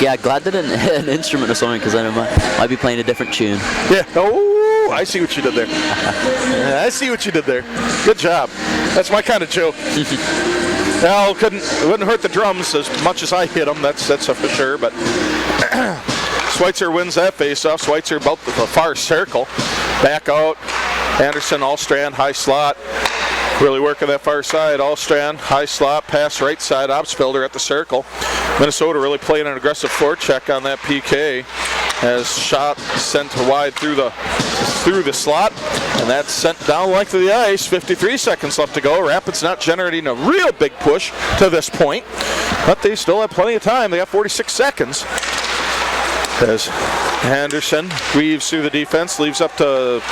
yeah, glad they didn't hit an instrument or something, because then I might be playing a different tune. Yeah. Oh, I see what you did there. I see what you did there. Good job. That's my kind of joke. Well, it wouldn't hurt the drums as much as I hit them. That's for sure. But Schweitzer wins that face-off. Schweitzer about the far circle. Back out. Anderson, Allstrand, high slot. Really working that far side. Allstrand, high slot, pass right side. Obsfelder at the circle. Minnesota really playing an aggressive forecheck on that PK. As shot sent wide through the slot, and that's sent down length of the ice. 53 seconds left to go. Rapids not generating a real big push to this point, but they still have plenty of time. They have 46 seconds. As Anderson weaves through the defense, leaves up to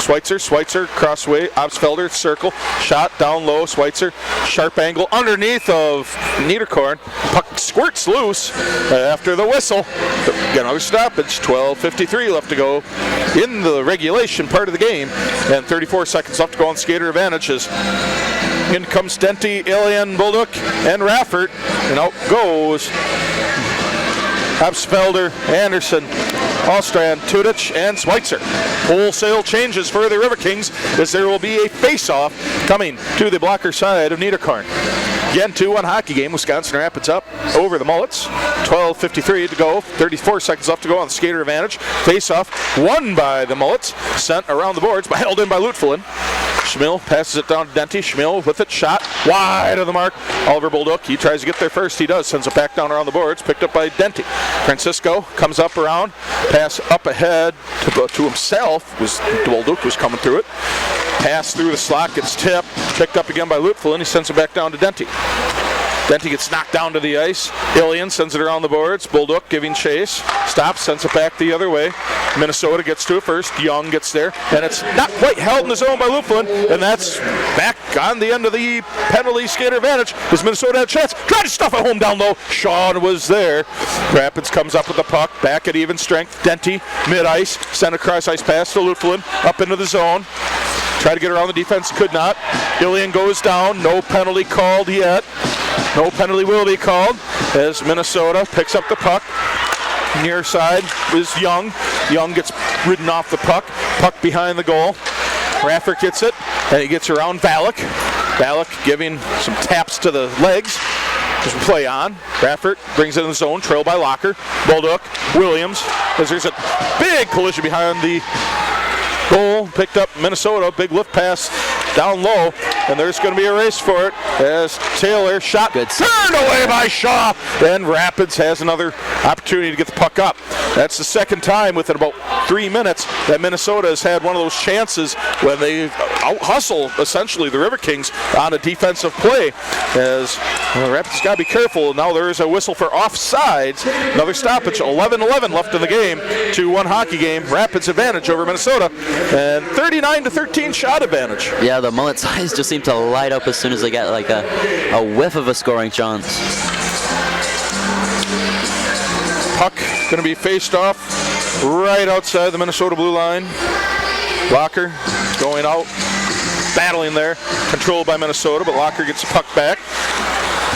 Schweitzer. Schweitzer crossway, Obsfelder circle, shot down low. Schweitzer sharp angle underneath of Niederkorn. Puck squirts loose after the whistle. Get another stoppage. 12:53 left to go in the regulation part of the game, and 34 seconds left to go on skater advantages. In comes Denty, Alien, Bulduk, and Raffert, and out goes Obsfelder, Anderson, Allstrand, Tudich, and Schweitzer. Wholesale changes for the River Kings as there will be a face-off coming to the blocker side of Niederkorn. Again, 2-1 hockey game. Wisconsin Rapids up over the Mullets. 12:53 to go. 34 seconds left to go on the skater advantage. Face-off won by the Mullets. Sent around the boards, but held in by Lutfulin. Schmill passes it down to Denty. Schmill with it, shot wide of the mark. Oliver Bulduk, he tries to get there first. He does. Sends it back down around the boards. Picked up by Denty. Francisco comes up around. Pass up ahead to himself. Bulduk was coming through it. Pass through the slot, gets tipped. Picked up again by Lutfulin. He sends it back down to Denty. Denty gets knocked down to the ice. Ilian sends it around the boards. Bulduk giving chase. Stops, sends it back the other way. Minnesota gets to it first. Young gets there. And it's not quite held in the zone by Luflin. And that's back on the end of the penalty skater advantage. Does Minnesota have a chance? Tried to stuff it home down low. Sean was there. Rapids comes up with the puck. Back at even strength. Denty, mid-ice. Sent across ice pass to Luflin. Up into the zone. Tried to get around the defense. Could not. Ilian goes down. No penalty called yet. No penalty will be called as Minnesota picks up the puck. Near side is Young. Young gets ridden off the puck. Puck behind the goal. Raffert gets it, and he gets around Valak. Valak giving some taps to the legs. There's a play on. Raffert brings it in the zone, trailed by Locker. Bulduk, Williams, as there's a big collision behind the goal. Picked up Minnesota. Big lift pass down low, and there's going to be a race for it as Taylor shot Good. turned away by Shaw, and Rapids has another opportunity to get the puck up. That's the second time within about 3 minutes that Minnesota has had one of those chances when they out-hustle essentially the Riverkings on a defensive play. As Rapids got to be careful. Now there is a whistle for offsides. Another stoppage. 11-11 left in the game. 2-1 hockey game. Rapids advantage over Minnesota, and 39-13 shot advantage. Yeah, the Mullets eyes just seem to light up as soon as they get like a whiff of a scoring chance. Puck going to be faced off right outside the Minnesota blue line. Locker going out, battling there, controlled by Minnesota, but Locker gets the puck back,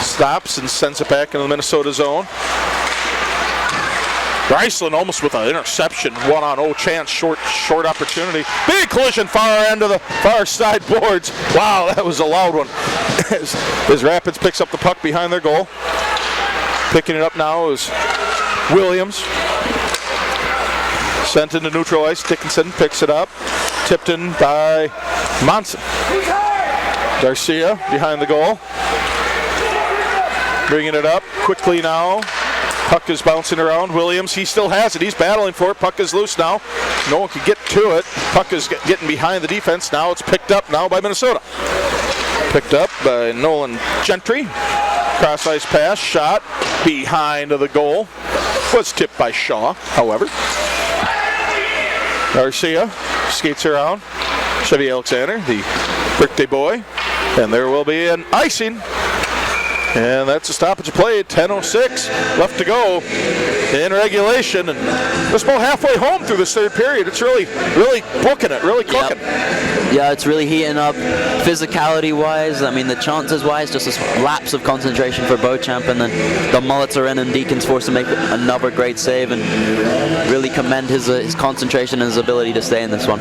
stops and sends it back into the Minnesota zone. Griceland almost with an interception, 1-on-0 chance, short opportunity. Big collision far end of the far side boards. Wow, that was a loud one. As Rapids picks up the puck behind their goal. Picking it up now is Williams. Sent into neutral ice. Dickinson picks it up. Tipped in by Monson. Garcia behind the goal. Bringing it up quickly now. Puck is bouncing around. Williams, he still has it. He's battling for it. Puck is loose now. No one can get to it. Puck is getting behind the defense. Now it's picked up now by Minnesota. Picked up by Nolan Gentry. Cross ice pass. Shot behind the goal. Was tipped by Shaw, however. Garcia skates around. Chevy Alexander, the birthday boy. And there will be an icing. And that's a stoppage of play. 10:06 left to go in regulation. And we're about halfway home through this third period. It's really booking it, really cooking. Yep. Yeah, it's really heating up physicality-wise. I mean, the chances-wise, just a lapse of concentration for Beauchamp, and then the Mullets are in, and Deacon's forced to make another great save, and really commend his concentration and his ability to stay in this one.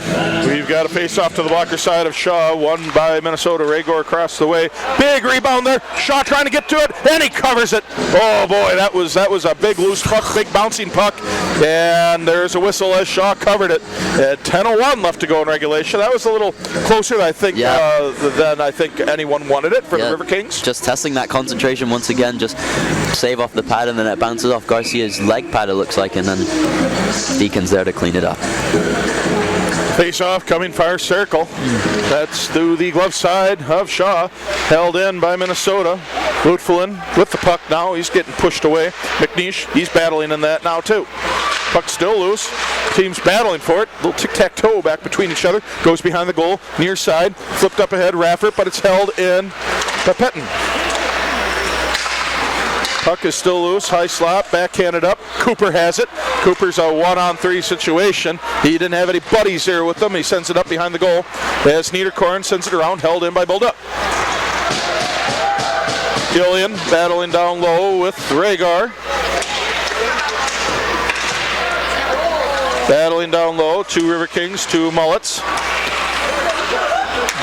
We've got a face-off to the blocker side of Shaw, won by Minnesota. Ragor across the way. Big rebound there. Shaw trying to get to it, and he covers it. Oh boy, that was a big loose puck, big bouncing puck, and there's a whistle as Shaw covered it. At 10:01 left to go in regulation. That was a little closer than I think anyone wanted it for the Riverkings. Just testing that concentration once again. Just save off the pad, and then it bounces off Garcia's leg pad, it looks like, and then Deacon's there to clean it up. Face-off coming far circle. That's through the glove side of Shaw. Held in by Minnesota. Lutfelin with the puck now. He's getting pushed away. McNeish, he's battling in that now too. Puck still loose. Team's battling for it. Little tic-tac-toe back between each other. Goes behind the goal. Near side. Flipped up ahead. Raffert, but it's held in by Pettin. Puck is still loose. High slot. Backhanded up. Cooper has it. Cooper's a 1-on-3 situation. He didn't have any buddies there with him. He sends it up behind the goal. As Niederkorn sends it around. Held in by Buldup. Gillian battling down low with Rhaegar. Battling down low. 2 Riverkings, 2 Mullets.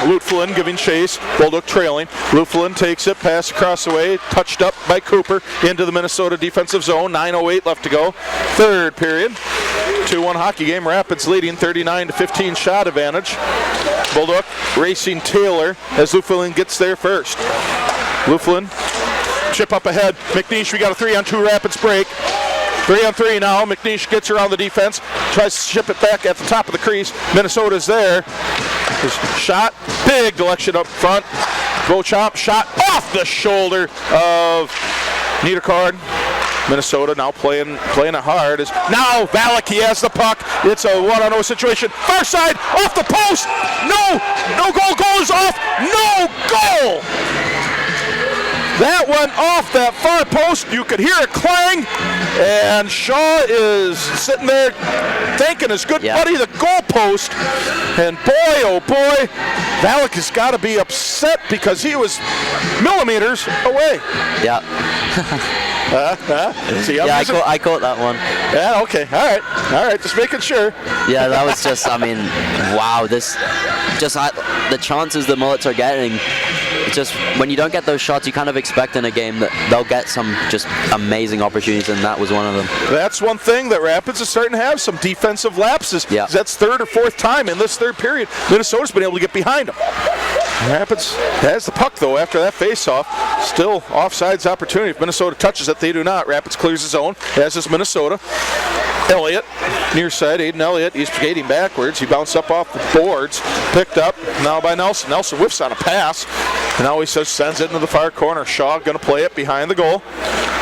Lutfelin giving chase. Bulldog trailing. Lutfelin takes it. Pass across the way. Touched up by Cooper into the Minnesota defensive zone. 9:08 left to go. Third period. 2-1 hockey game. Rapids leading 39-15 shot advantage. Bulldog racing Taylor as Lutfelin gets there first. Lutfelin. Chip up ahead. McNeish, we got a 3-on-2 Rapids break. 3-on-3 now. McNeish gets around the defense. Tries to ship it back at the top of the crease. Minnesota's there. Shot. Big direction up front. Beauchamp shot off the shoulder of Niederkorn. Minnesota now playing it hard. Now Valak, he has the puck. It's a 1-on-0 situation. Far side, off the post. No goal. Goal is off. No goal. That went off that far post. You could hear it clang. And Shaw is sitting there thanking his good buddy, the goalpost. And boy, oh boy, Valak has got to be upset because he was millimeters away. Yeah. See, I caught that one. Yeah, okay. All right. Just making sure. Yeah, that was just, I mean, wow. The chances the Mullets are getting, it's just, when you don't get those shots, you kind of expect in a game that they'll get some just amazing opportunities, and that was one of them. That's one thing that Rapids is starting to have, some defensive lapses. Yeah. That's third or fourth time in this third period Minnesota's been able to get behind them. Rapids has the puck, though, after that face-off. Still offsides opportunity. If Minnesota touches it, they do not. Rapids clears his zone, as is Minnesota. Elliott, near side, Aiden Elliott. He's skating backwards. He bounced up off the boards. Picked up now by Nelson. Nelson whiffs on a pass. And now he sends it into the far corner. Shaw going to play it behind the goal.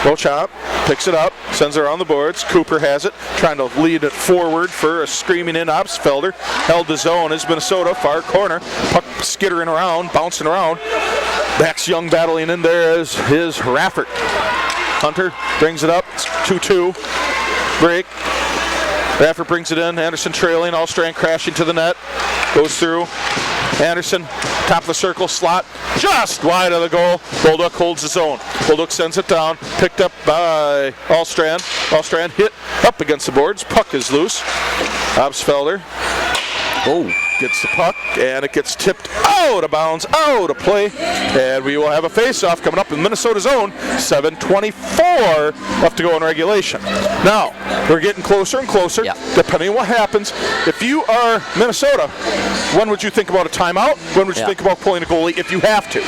Beauchamp picks it up, sends it around the boards. Cooper has it, trying to lead it forward for a screaming in Obstfelder. Held the zone is Minnesota, far corner. Puck skittering around, bouncing around. Max Young battling in there as his Raffert. Hunter brings it up, it's 2-2. Break. Raffert brings it in, Anderson trailing, Allstrand crashing to the net. Goes through. Anderson, top of the circle, slot, just wide of the goal. Bolduc holds his own. Bolduc sends it down, picked up by Allstrand. Allstrand hit up against the boards. Puck is loose. Obstfelder gets the puck, and it gets tipped out of bounds, out of play. And we will have a face-off coming up in Minnesota's own. 7:24 left to go in regulation. Now, we're getting closer and closer, depending on what happens. If you are Minnesota, when would you think about a timeout? When would you think about pulling a goalie if you have to?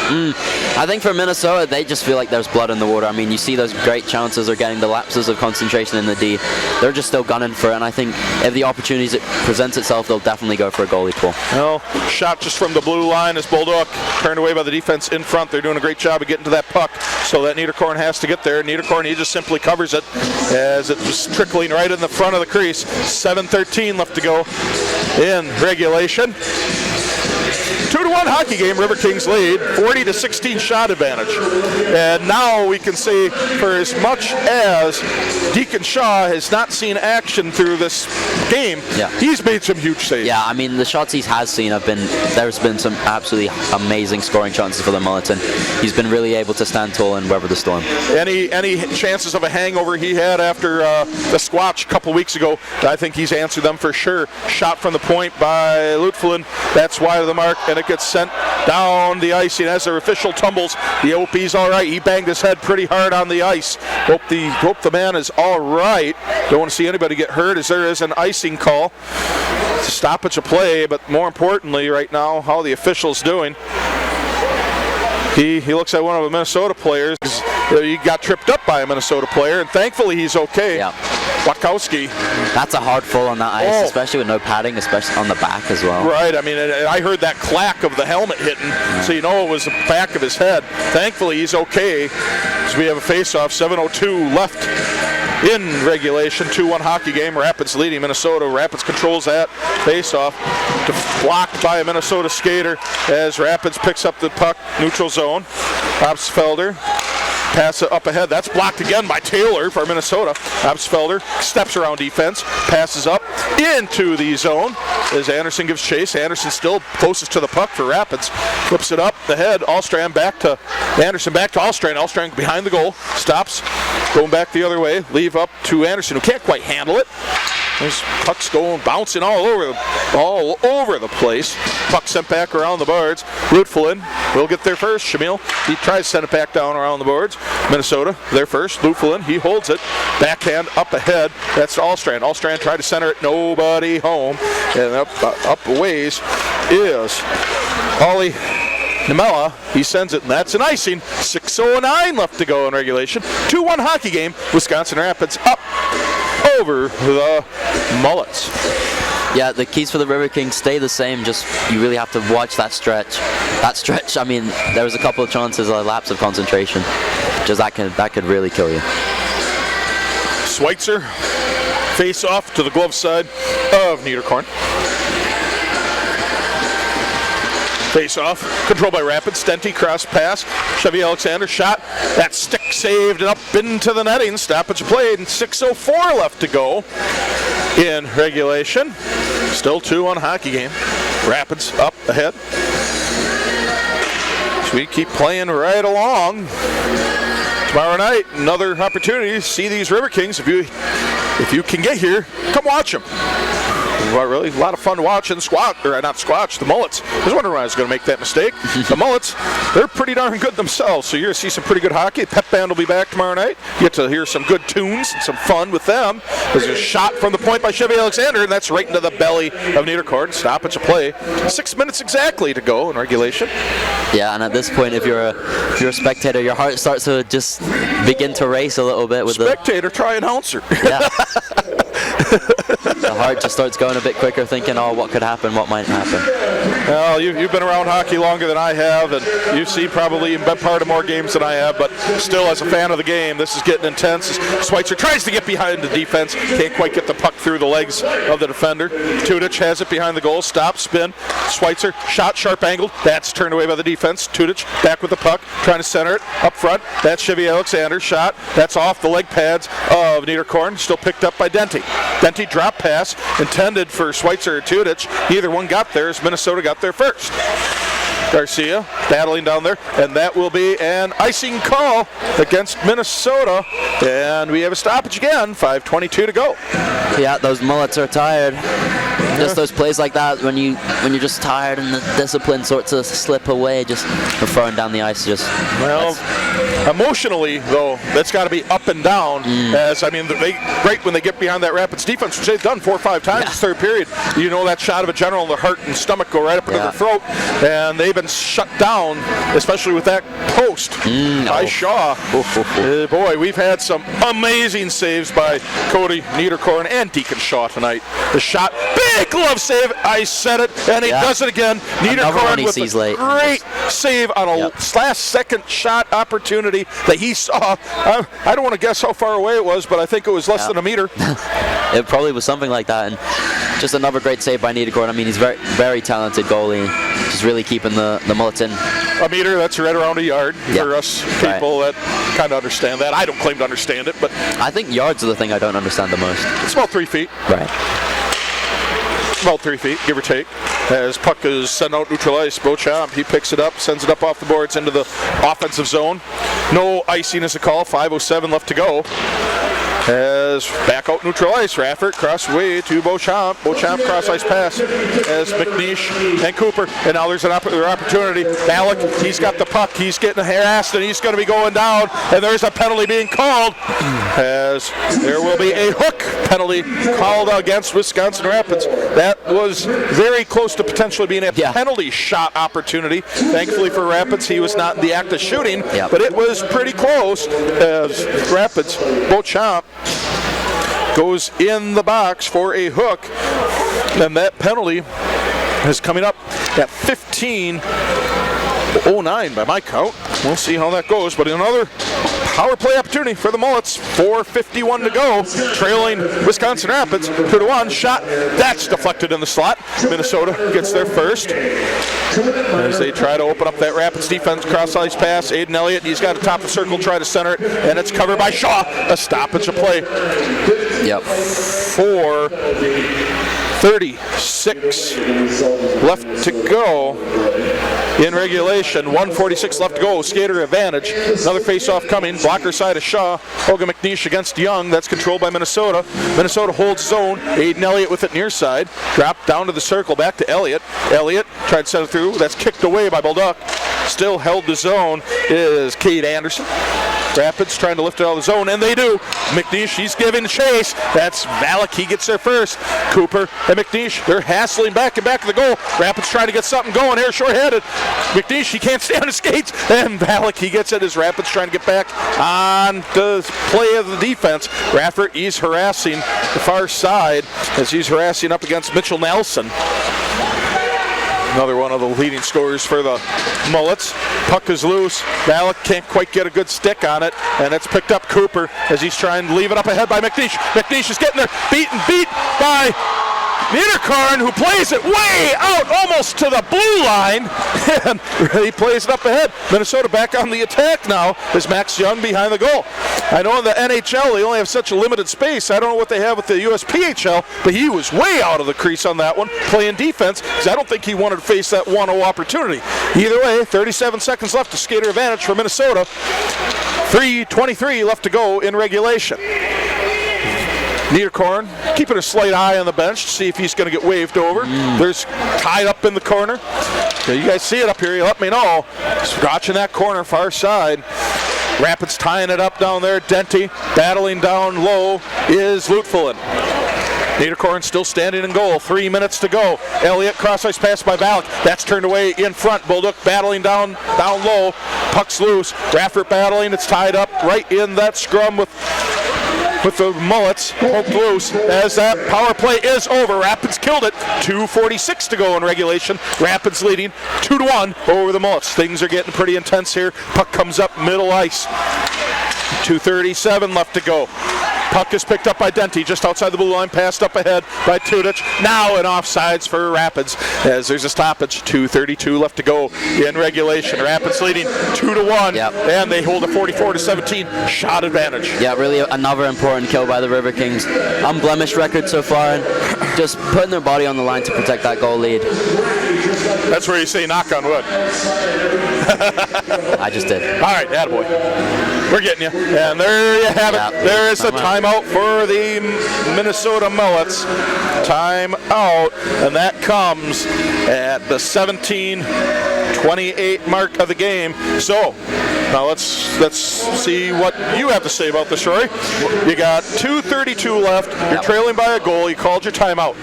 I think for Minnesota, they just feel like there's blood in the water. I mean, you see those great chances or getting the lapses of concentration in the D. They're just still gunning for it, and I think if the opportunity presents itself, they'll definitely go for a goalie pull. Well, shot just from the blue line as Bolduc turned away by the defense in front. They're doing a great job of getting to that puck, so that Niederkorn has to get there. Niederkorn, he just simply covers it as it was trickling right in the front of the crease. 7:13 left to go in regulation. 2-1 hockey game, Riverkings lead, 40-16 shot advantage. And now we can say, for as much as Deacon Shaw has not seen action through this game, he's made some huge saves. Yeah, I mean, the shots he has seen there's been some absolutely amazing scoring chances for the Mullets, and he's been really able to stand tall and weather the storm. Any chances of a hangover he had after the squatch a couple weeks ago, I think he's answered them for sure. Shot from the point by Lutfelin, that's wide of the mark, and it gets sent down the ice. And as their official tumbles, the OP's all right. He banged his head pretty hard on the ice. Hope the man is all right. Don't want to see anybody get hurt, as there is an icing call. It's a stoppage of play, but more importantly right now, how the official's doing. He looks at one of the Minnesota players. He got tripped up by a Minnesota player, and thankfully he's okay. Yeah. Watkowski. That's a hard fall on that ice, especially with no padding, especially on the back as well. Right, I mean, I heard that clack of the helmet hitting, so you know it was the back of his head. Thankfully he's okay, as we have a face-off. 7:02 left in regulation. 2-1 hockey game. Rapids leading Minnesota. Rapids controls that face-off. Blocked by a Minnesota skater as Rapids picks up the puck. Neutral zone. Obstfelder. Pass it up ahead. That's blocked again by Taylor for Minnesota. Obstfelder steps around defense. Passes up into the zone as Anderson gives chase. Anderson still closest to the puck for Rapids. Flips it up the head. Allstrand back to Anderson. Back to Allstrand. Allstrand behind the goal. Stops. Going back the other way. Leave up to Anderson, who can't quite handle it. There's pucks going, bouncing all over the place. Puck sent back around the boards. Lutfelin will get there first. Shamil, he tries to send it back down around the boards. Minnesota, there first. Lutfelin, he holds it. Backhand up ahead. That's Allstrand. Allstrand tried to center it. Nobody home. And up a ways is Ollie Namella. He sends it, and that's an icing. 6:09 left to go in regulation. 2-1 hockey game. Wisconsin Rapids up over the Mullets. Yeah, the keys for the Riverkings stay the same. Just you really have to watch that stretch. That stretch. I mean, there was a couple of chances, a lapse of concentration. Just that could really kill you. Schweitzer face off to the glove side of Niederkorn. Face off, controlled by Rapids. Stenti cross pass. Chevy Alexander shot. That stick saved and up into the netting. Stoppage played, and 6:04 left to go in regulation. Still 2-1 hockey game. Rapids up ahead. So we keep playing right along. Tomorrow night, another opportunity to see these Riverkings. If you can get here, come watch them. Well, really, a lot of fun to watch. And the Mullets. I was wondering why I was going to make that mistake. The Mullets, they're pretty darn good themselves, so you're going to see some pretty good hockey. Pep Band will be back tomorrow night. You get to hear some good tunes and some fun with them. There's a shot from the point by Chevy Alexander, and that's right into the belly of Niederkorn. Stoppage of play. 6 minutes exactly to go in regulation. Yeah, and at this point, if you're a spectator, your heart starts to just begin to race a little bit with Spectator, try announcer. Yeah. The heart just starts going a bit quicker, thinking, oh, what could happen, what might happen. Well, you've been around hockey longer than I have, and you've seen probably been part of more games than I have, but still, as a fan of the game, this is getting intense. Schweitzer tries to get behind the defense, can't quite get the puck through the legs of the defender. Tudich has it behind the goal, stop, spin. Schweitzer, shot, sharp angled. That's turned away by the defense. Tudich back with the puck, trying to center it up front. That's Chevy Alexander, shot. That's off the leg pads of Niederkorn, still picked up by Denty. Denty drop pass intended for Schweitzer or Tudich. Neither one got there as Minnesota got there first. Garcia battling down there, and that will be an icing call against Minnesota. And we have a stoppage again, 5:22 to go. Yeah, those Mullets are tired. Just those plays like that when you're just tired and the discipline sorts of slip away, just throwing down the ice. Well, emotionally though, that's got to be up and down. As I mean, right when they get behind that Rapids defense, which they've done 4 or 5 times this third period, you know that shot of a general in the heart and stomach go right up into their throat, and they've been shut down, especially with that post by Shaw. Boy, we've had some amazing saves by Cody Niederkorn and Deacon Shaw tonight. The shot, big glove save. I said it, and he does it again. Niederkorn with a great save on a last-second shot opportunity that he saw. I don't want to guess how far away it was, but I think it was less than a meter. It probably was something like that, and just another great save by Niederkorn. I mean, he's very, very talented goalie. Just really keeping the Mullets in. A meter, that's right around a yard for us people that kind of understand that. I don't claim to understand it, but I think yards are the thing I don't understand the most. It's about 3 feet. Right. About 3 feet, give or take. As puck is sent out neutral ice, Beauchamp, he picks it up, sends it up off the boards into the offensive zone. No icing is a call, 5:07 left to go. As back out neutral ice, Raffert cross way to Beauchamp. Beauchamp cross ice pass as McNeish and Cooper. And now there's an opportunity. Ballack, he's got the puck. He's getting harassed and he's going to be going down. And there's a penalty being called as there will be a hook penalty called against Wisconsin Rapids. That was very close to potentially being a penalty shot opportunity. Thankfully for Rapids, he was not in the act of shooting, but it was pretty close as Rapids, Beauchamp, goes in the box for a hook, and that penalty is coming up at 15:09 by my count. We'll see how that goes, but another power play opportunity for the Mullets. 4:51 to go, trailing Wisconsin Rapids 2-1. Shot, that's deflected in the slot. Minnesota gets there first as they try to open up that Rapids defense. Cross ice pass, Aiden Elliott, he's got to top the circle, try to center it, and it's covered by Shaw. A stoppage of play. 4:36 left to go in regulation. 1:46 left to go. Skater advantage. Another face-off coming. Blocker side of Shaw. Hogan McNeish against Young. That's controlled by Minnesota. Minnesota holds zone. Aiden Elliott with it near side. Dropped down to the circle. Back to Elliott. Elliott tried to send it through. That's kicked away by Bolduc. Still held the zone is Cade Anderson. Rapids trying to lift it out of the zone, and they do. McNeish, he's giving chase. That's Ballack, he gets there first. Cooper and McNeish, they're hassling back and back to the goal. Rapids trying to get something going here, short-handed. McNeish, he can't stay on his skates, and Ballack, he gets it as Rapids trying to get back on the play of the defense. Raffert, he's harassing the far side as he's harassing up against Mitchell Nelson. Another one of the leading scorers for the Mullets. Puck is loose. Ballack can't quite get a good stick on it, and it's picked up Cooper as he's trying to leave it up ahead by McNeish. McNeish is getting there, beat by Niederkorn, who plays it way out almost to the blue line, and he plays it up ahead. Minnesota back on the attack now as Max Young behind the goal. I know in the NHL they only have such a limited space. I don't know what they have with the USPHL, but he was way out of the crease on that one, playing defense, because I don't think he wanted to face that 1-0 opportunity. Either way, 37 seconds left to skater advantage for Minnesota. 3:23 left to go in regulation. Niederkorn keeping a slight eye on the bench to see if he's going to get waved over. There's tied up in the corner. So you guys see it up here, you let me know. Watching that corner far side. Rapids tying it up down there. Denty battling down low is Lutfullen. Niederkorn still standing in goal. 3 minutes to go. Elliott cross ice pass by Valak. That's turned away in front. Bolduc battling down low. Puck's loose. Raffert battling. It's tied up right in that scrum with the Mullets. Poked loose as that power play is over. Rapids killed it. 2:46 to go in regulation. Rapids leading 2-1 over the Mullets. Things are getting pretty intense here. Puck comes up middle ice. 2:37 left to go. Puck is picked up by Denty just outside the blue line, passed up ahead by Tudich. Now an offsides for Rapids as there's a stoppage. 2:32 left to go in regulation. Rapids leading 2-1, and they hold a 44-17 shot advantage. Yeah, really another important kill by the Riverkings. Unblemished record so far, and just putting their body on the line to protect that goal lead. That's where you say knock on wood. I just did. All right, attaboy. We're getting you. And there you have it. There is a timeout for the Minnesota Mullets. Timeout, and that comes at the 17:28 mark of the game. So now let's see what you have to say about this, Rory. You got 2:32 left. You're trailing by a goal. You called your timeout.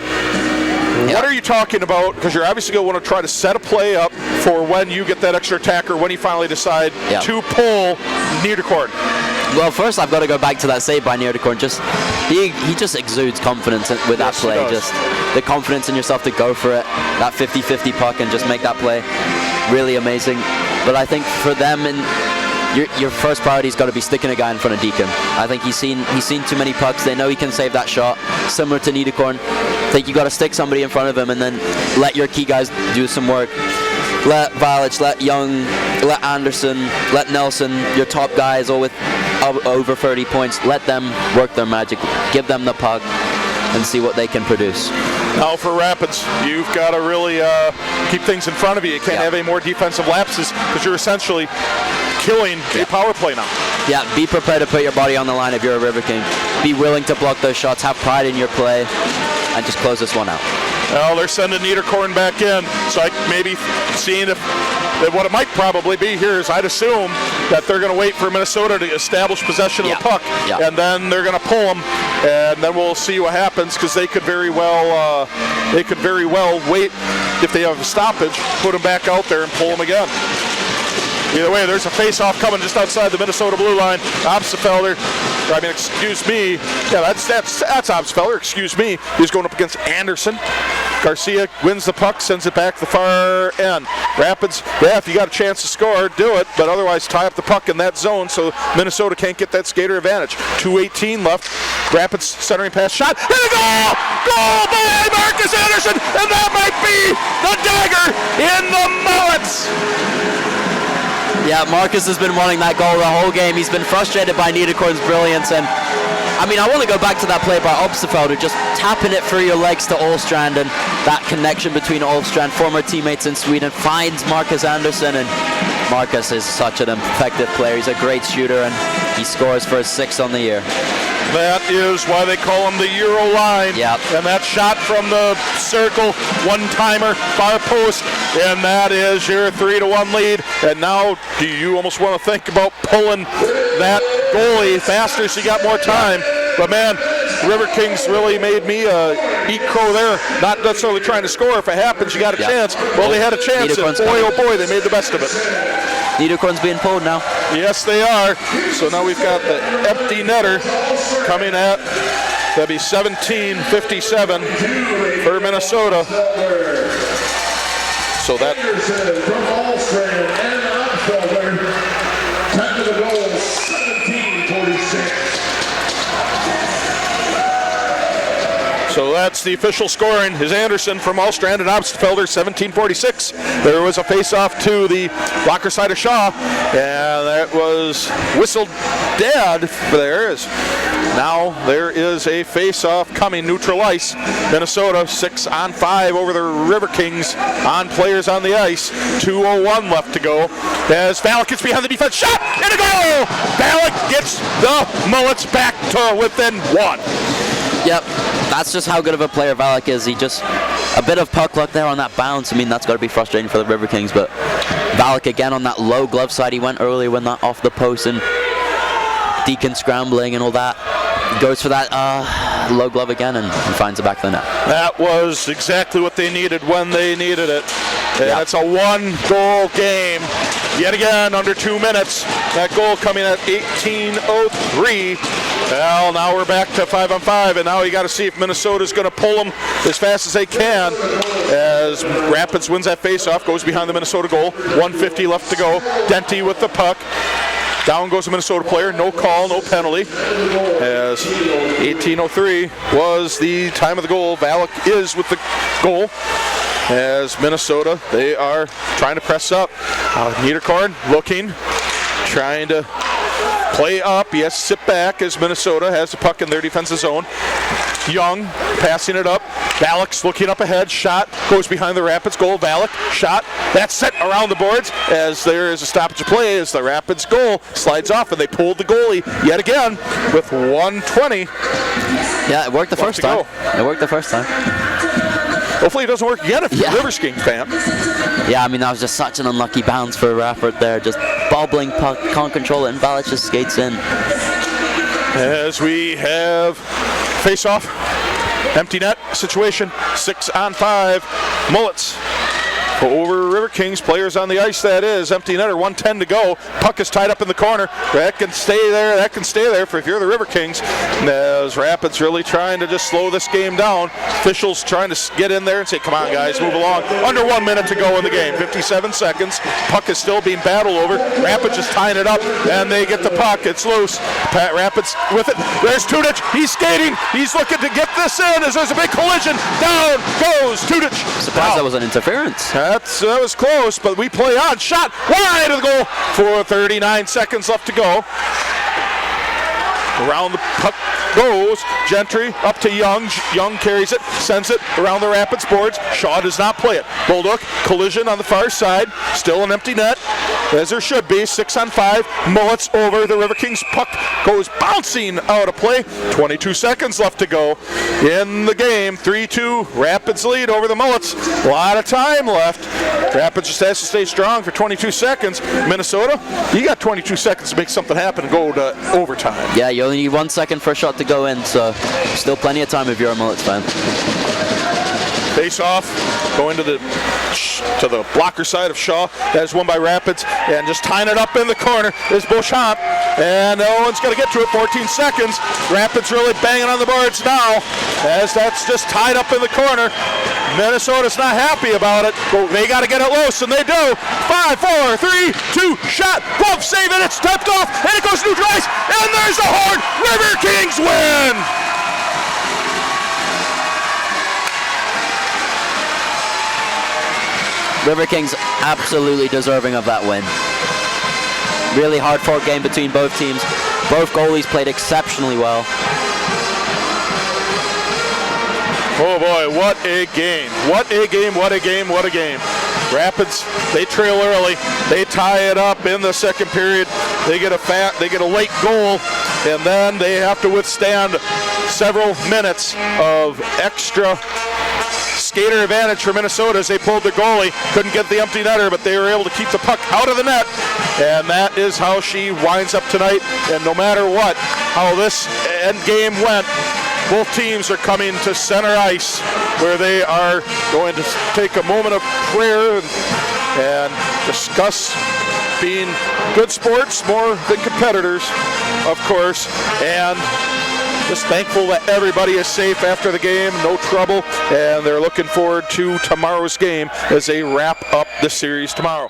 What are you talking about? Because you're obviously going to want to try to set a play up for when you get that extra attacker, when you finally decide to pull Niederkorn. Well, first I've got to go back to that save by Niederkorn. He just exudes confidence with that play. Just the confidence in yourself to go for it. That 50-50 puck and just make that play. Really amazing. But I think for them, your first priority's got to be sticking a guy in front of Deacon. I think he's seen too many pucks. They know he can save that shot. Similar to Niederkorn. I think you got to stick somebody in front of him and then let your key guys do some work. Let Valic, let Young, let Anderson, let Nelson, your top guys, all with over 30 points. Let them work their magic. Give them the puck and see what they can produce. Now for Rapids, you've got to really keep things in front of you. You can't have any more defensive lapses because you're essentially killing a power play now. Yeah, be prepared to put your body on the line if you're a River King. Be willing to block those shots, have pride in your play, and just close this one out. Well, they're sending Niederkorn back in, so I maybe seeing if what it might probably be here is I'd assume that they're going to wait for Minnesota to establish possession of the puck, and then they're going to pull them, and then we'll see what happens because they could very well wait if they have a stoppage, put them back out there and pull them again. Either way, there's a face-off coming just outside the Minnesota blue line. Obstfelder, excuse me. Yeah, that's Obstfelder, excuse me. He's going up against Anderson. Garcia wins the puck, sends it back the far end. Rapids, if you got a chance to score, do it, but otherwise tie up the puck in that zone so Minnesota can't get that skater advantage. 2:18 left. Rapids centering pass, shot, and a goal! Goal by Marcus Anderson, and that might be the dagger in the Mullets! Yeah, Marcus has been wanting that goal the whole game. He's been frustrated by Niederkorn's brilliance, and I want to go back to that play by Obstfelder, just tapping it through your legs to Olstrand, and that connection between Olstrand, former teammates in Sweden, finds Marcus Anderson, and Marcus is such an effective player. He's a great shooter, and he scores for his 6th on the year. That is why they call him the Euro line. Yep. And that shot from the circle, one-timer, far post, and that is your 3-1 lead. And now, do you almost want to think about pulling that goalie faster so you got more time? But man, Riverkings really made me eat crow there. Not necessarily trying to score. If it happens, you got a chance. Well, they had a chance, and boy, oh boy, they made the best of it. Niederkorn's being pulled now. Yes, they are. So now we've got the empty netter coming at, that'll be 17:57 for Minnesota. So that. From Olstrand and Obstfelder, time to the goal, 17:46. So that's the official scoring. Is Anderson from Olstrand and Obstfelder, 17:46. There was a face-off to the blocker side of Shaw, and that was whistled dead there. Now there is a face-off coming, neutral ice. Minnesota 6-on-5 over the Riverkings on players on the ice. 2:01 left to go as Valak gets behind the defense. Shot and a goal! Valak gets the Mullets back to within 1. that's just how good of a player Valak is. He just, a bit of puck luck there on that bounce. I mean, that's got to be frustrating for the Riverkings, but Valak again on that low glove side. He went earlier when that off the post and Deacon scrambling and all that. Goes for that low glove again and finds the back of the net. That was exactly what they needed when they needed it. And it's a 1-goal game. Yet again, under 2 minutes. That goal coming at 18:03. Well, now we're back to 5-on-5, and now you got to see if Minnesota's going to pull them as fast as they can. As Rapids wins that face-off, goes behind the Minnesota goal. 1:50 left to go. Denty with the puck. Down goes the Minnesota player, no call, no penalty. As 18:03 was the time of the goal. Valak is with the goal. As Minnesota, they are trying to press up. Niederkorn looking, trying to play up. He has to sit back as Minnesota has the puck in their defensive zone. Young passing it up. Valak's looking up ahead. Shot goes behind the Rapids goal. Valak shot. That's set around the boards as there is a stoppage of play as the Rapids goal slides off and they pulled the goalie yet again with 1:20. Yeah, it worked the first time. It worked the first time. Hopefully it doesn't work again if you're a Riverkings fan. Yeah, I mean, that was just such an unlucky bounce for Rafford there. Just bobbling puck, can't control it, and Valak just skates in. As we have face-off, empty net situation, 6-on-5, Mullets over Riverkings, players on the ice, that is, empty netter, 1:10 to go, puck is tied up in the corner, that can stay there for if you're the Riverkings, as Rapids really trying to just slow this game down, officials trying to get in there and say, come on guys, move along, under 1 minute to go in the game, 57 seconds, puck is still being battled over, Rapids just tying it up, and they get the puck, it's loose, Rapids with it, there's Tudic, he's skating, he's looking to get this in as there's a big collision, down goes Tudic. Surprised that was an interference. That was close, but we play on. Shot wide of the goal for 39 seconds left to go. Around the puck goes Gentry up to Young. Young carries it, sends it around the Rapids boards. Shaw does not play it. Bolduc, collision on the far side. Still an empty net, as there should be. 6-on-5. Mullets over the Riverkings. Puck goes bouncing out of play. 22 seconds left to go in the game. 3-2. Rapids lead over the Mullets. A lot of time left. Rapids just has to stay strong for 22 seconds. Minnesota, you got 22 seconds to make something happen and go to overtime. Yeah, you only need 1 second for a shot to go in, so still plenty of time if you're a Mullets fan. Face off, going to the blocker side of Shaw. That is won by Rapids, and just tying it up in the corner is Beauchamp, and no one's going to get to it. 14 seconds. Rapids really banging on the boards now, as that's just tied up in the corner. Minnesota's not happy about it. They got to get it loose, and they do. 5, 4, 3, 2, shot. Glove save, and it's tipped off, and it goes neutral ice, and there's the horn. Riverkings win. Riverkings absolutely deserving of that win. Really hard-fought game between both teams. Both goalies played exceptionally well. Oh boy, what a game. What a game, what a game, what a game. Rapids, they trail early. They tie it up in the second period. They get a late goal, and then they have to withstand several minutes of extra skater advantage for Minnesota as they pulled the goalie. Couldn't get the empty netter, but they were able to keep the puck out of the net. And that is how she winds up tonight. And no matter what, how this end game went, both teams are coming to center ice where they are going to take a moment of prayer and discuss being good sports more than competitors, of course, and just thankful that everybody is safe after the game, no trouble, and they're looking forward to tomorrow's game as they wrap up the series tomorrow.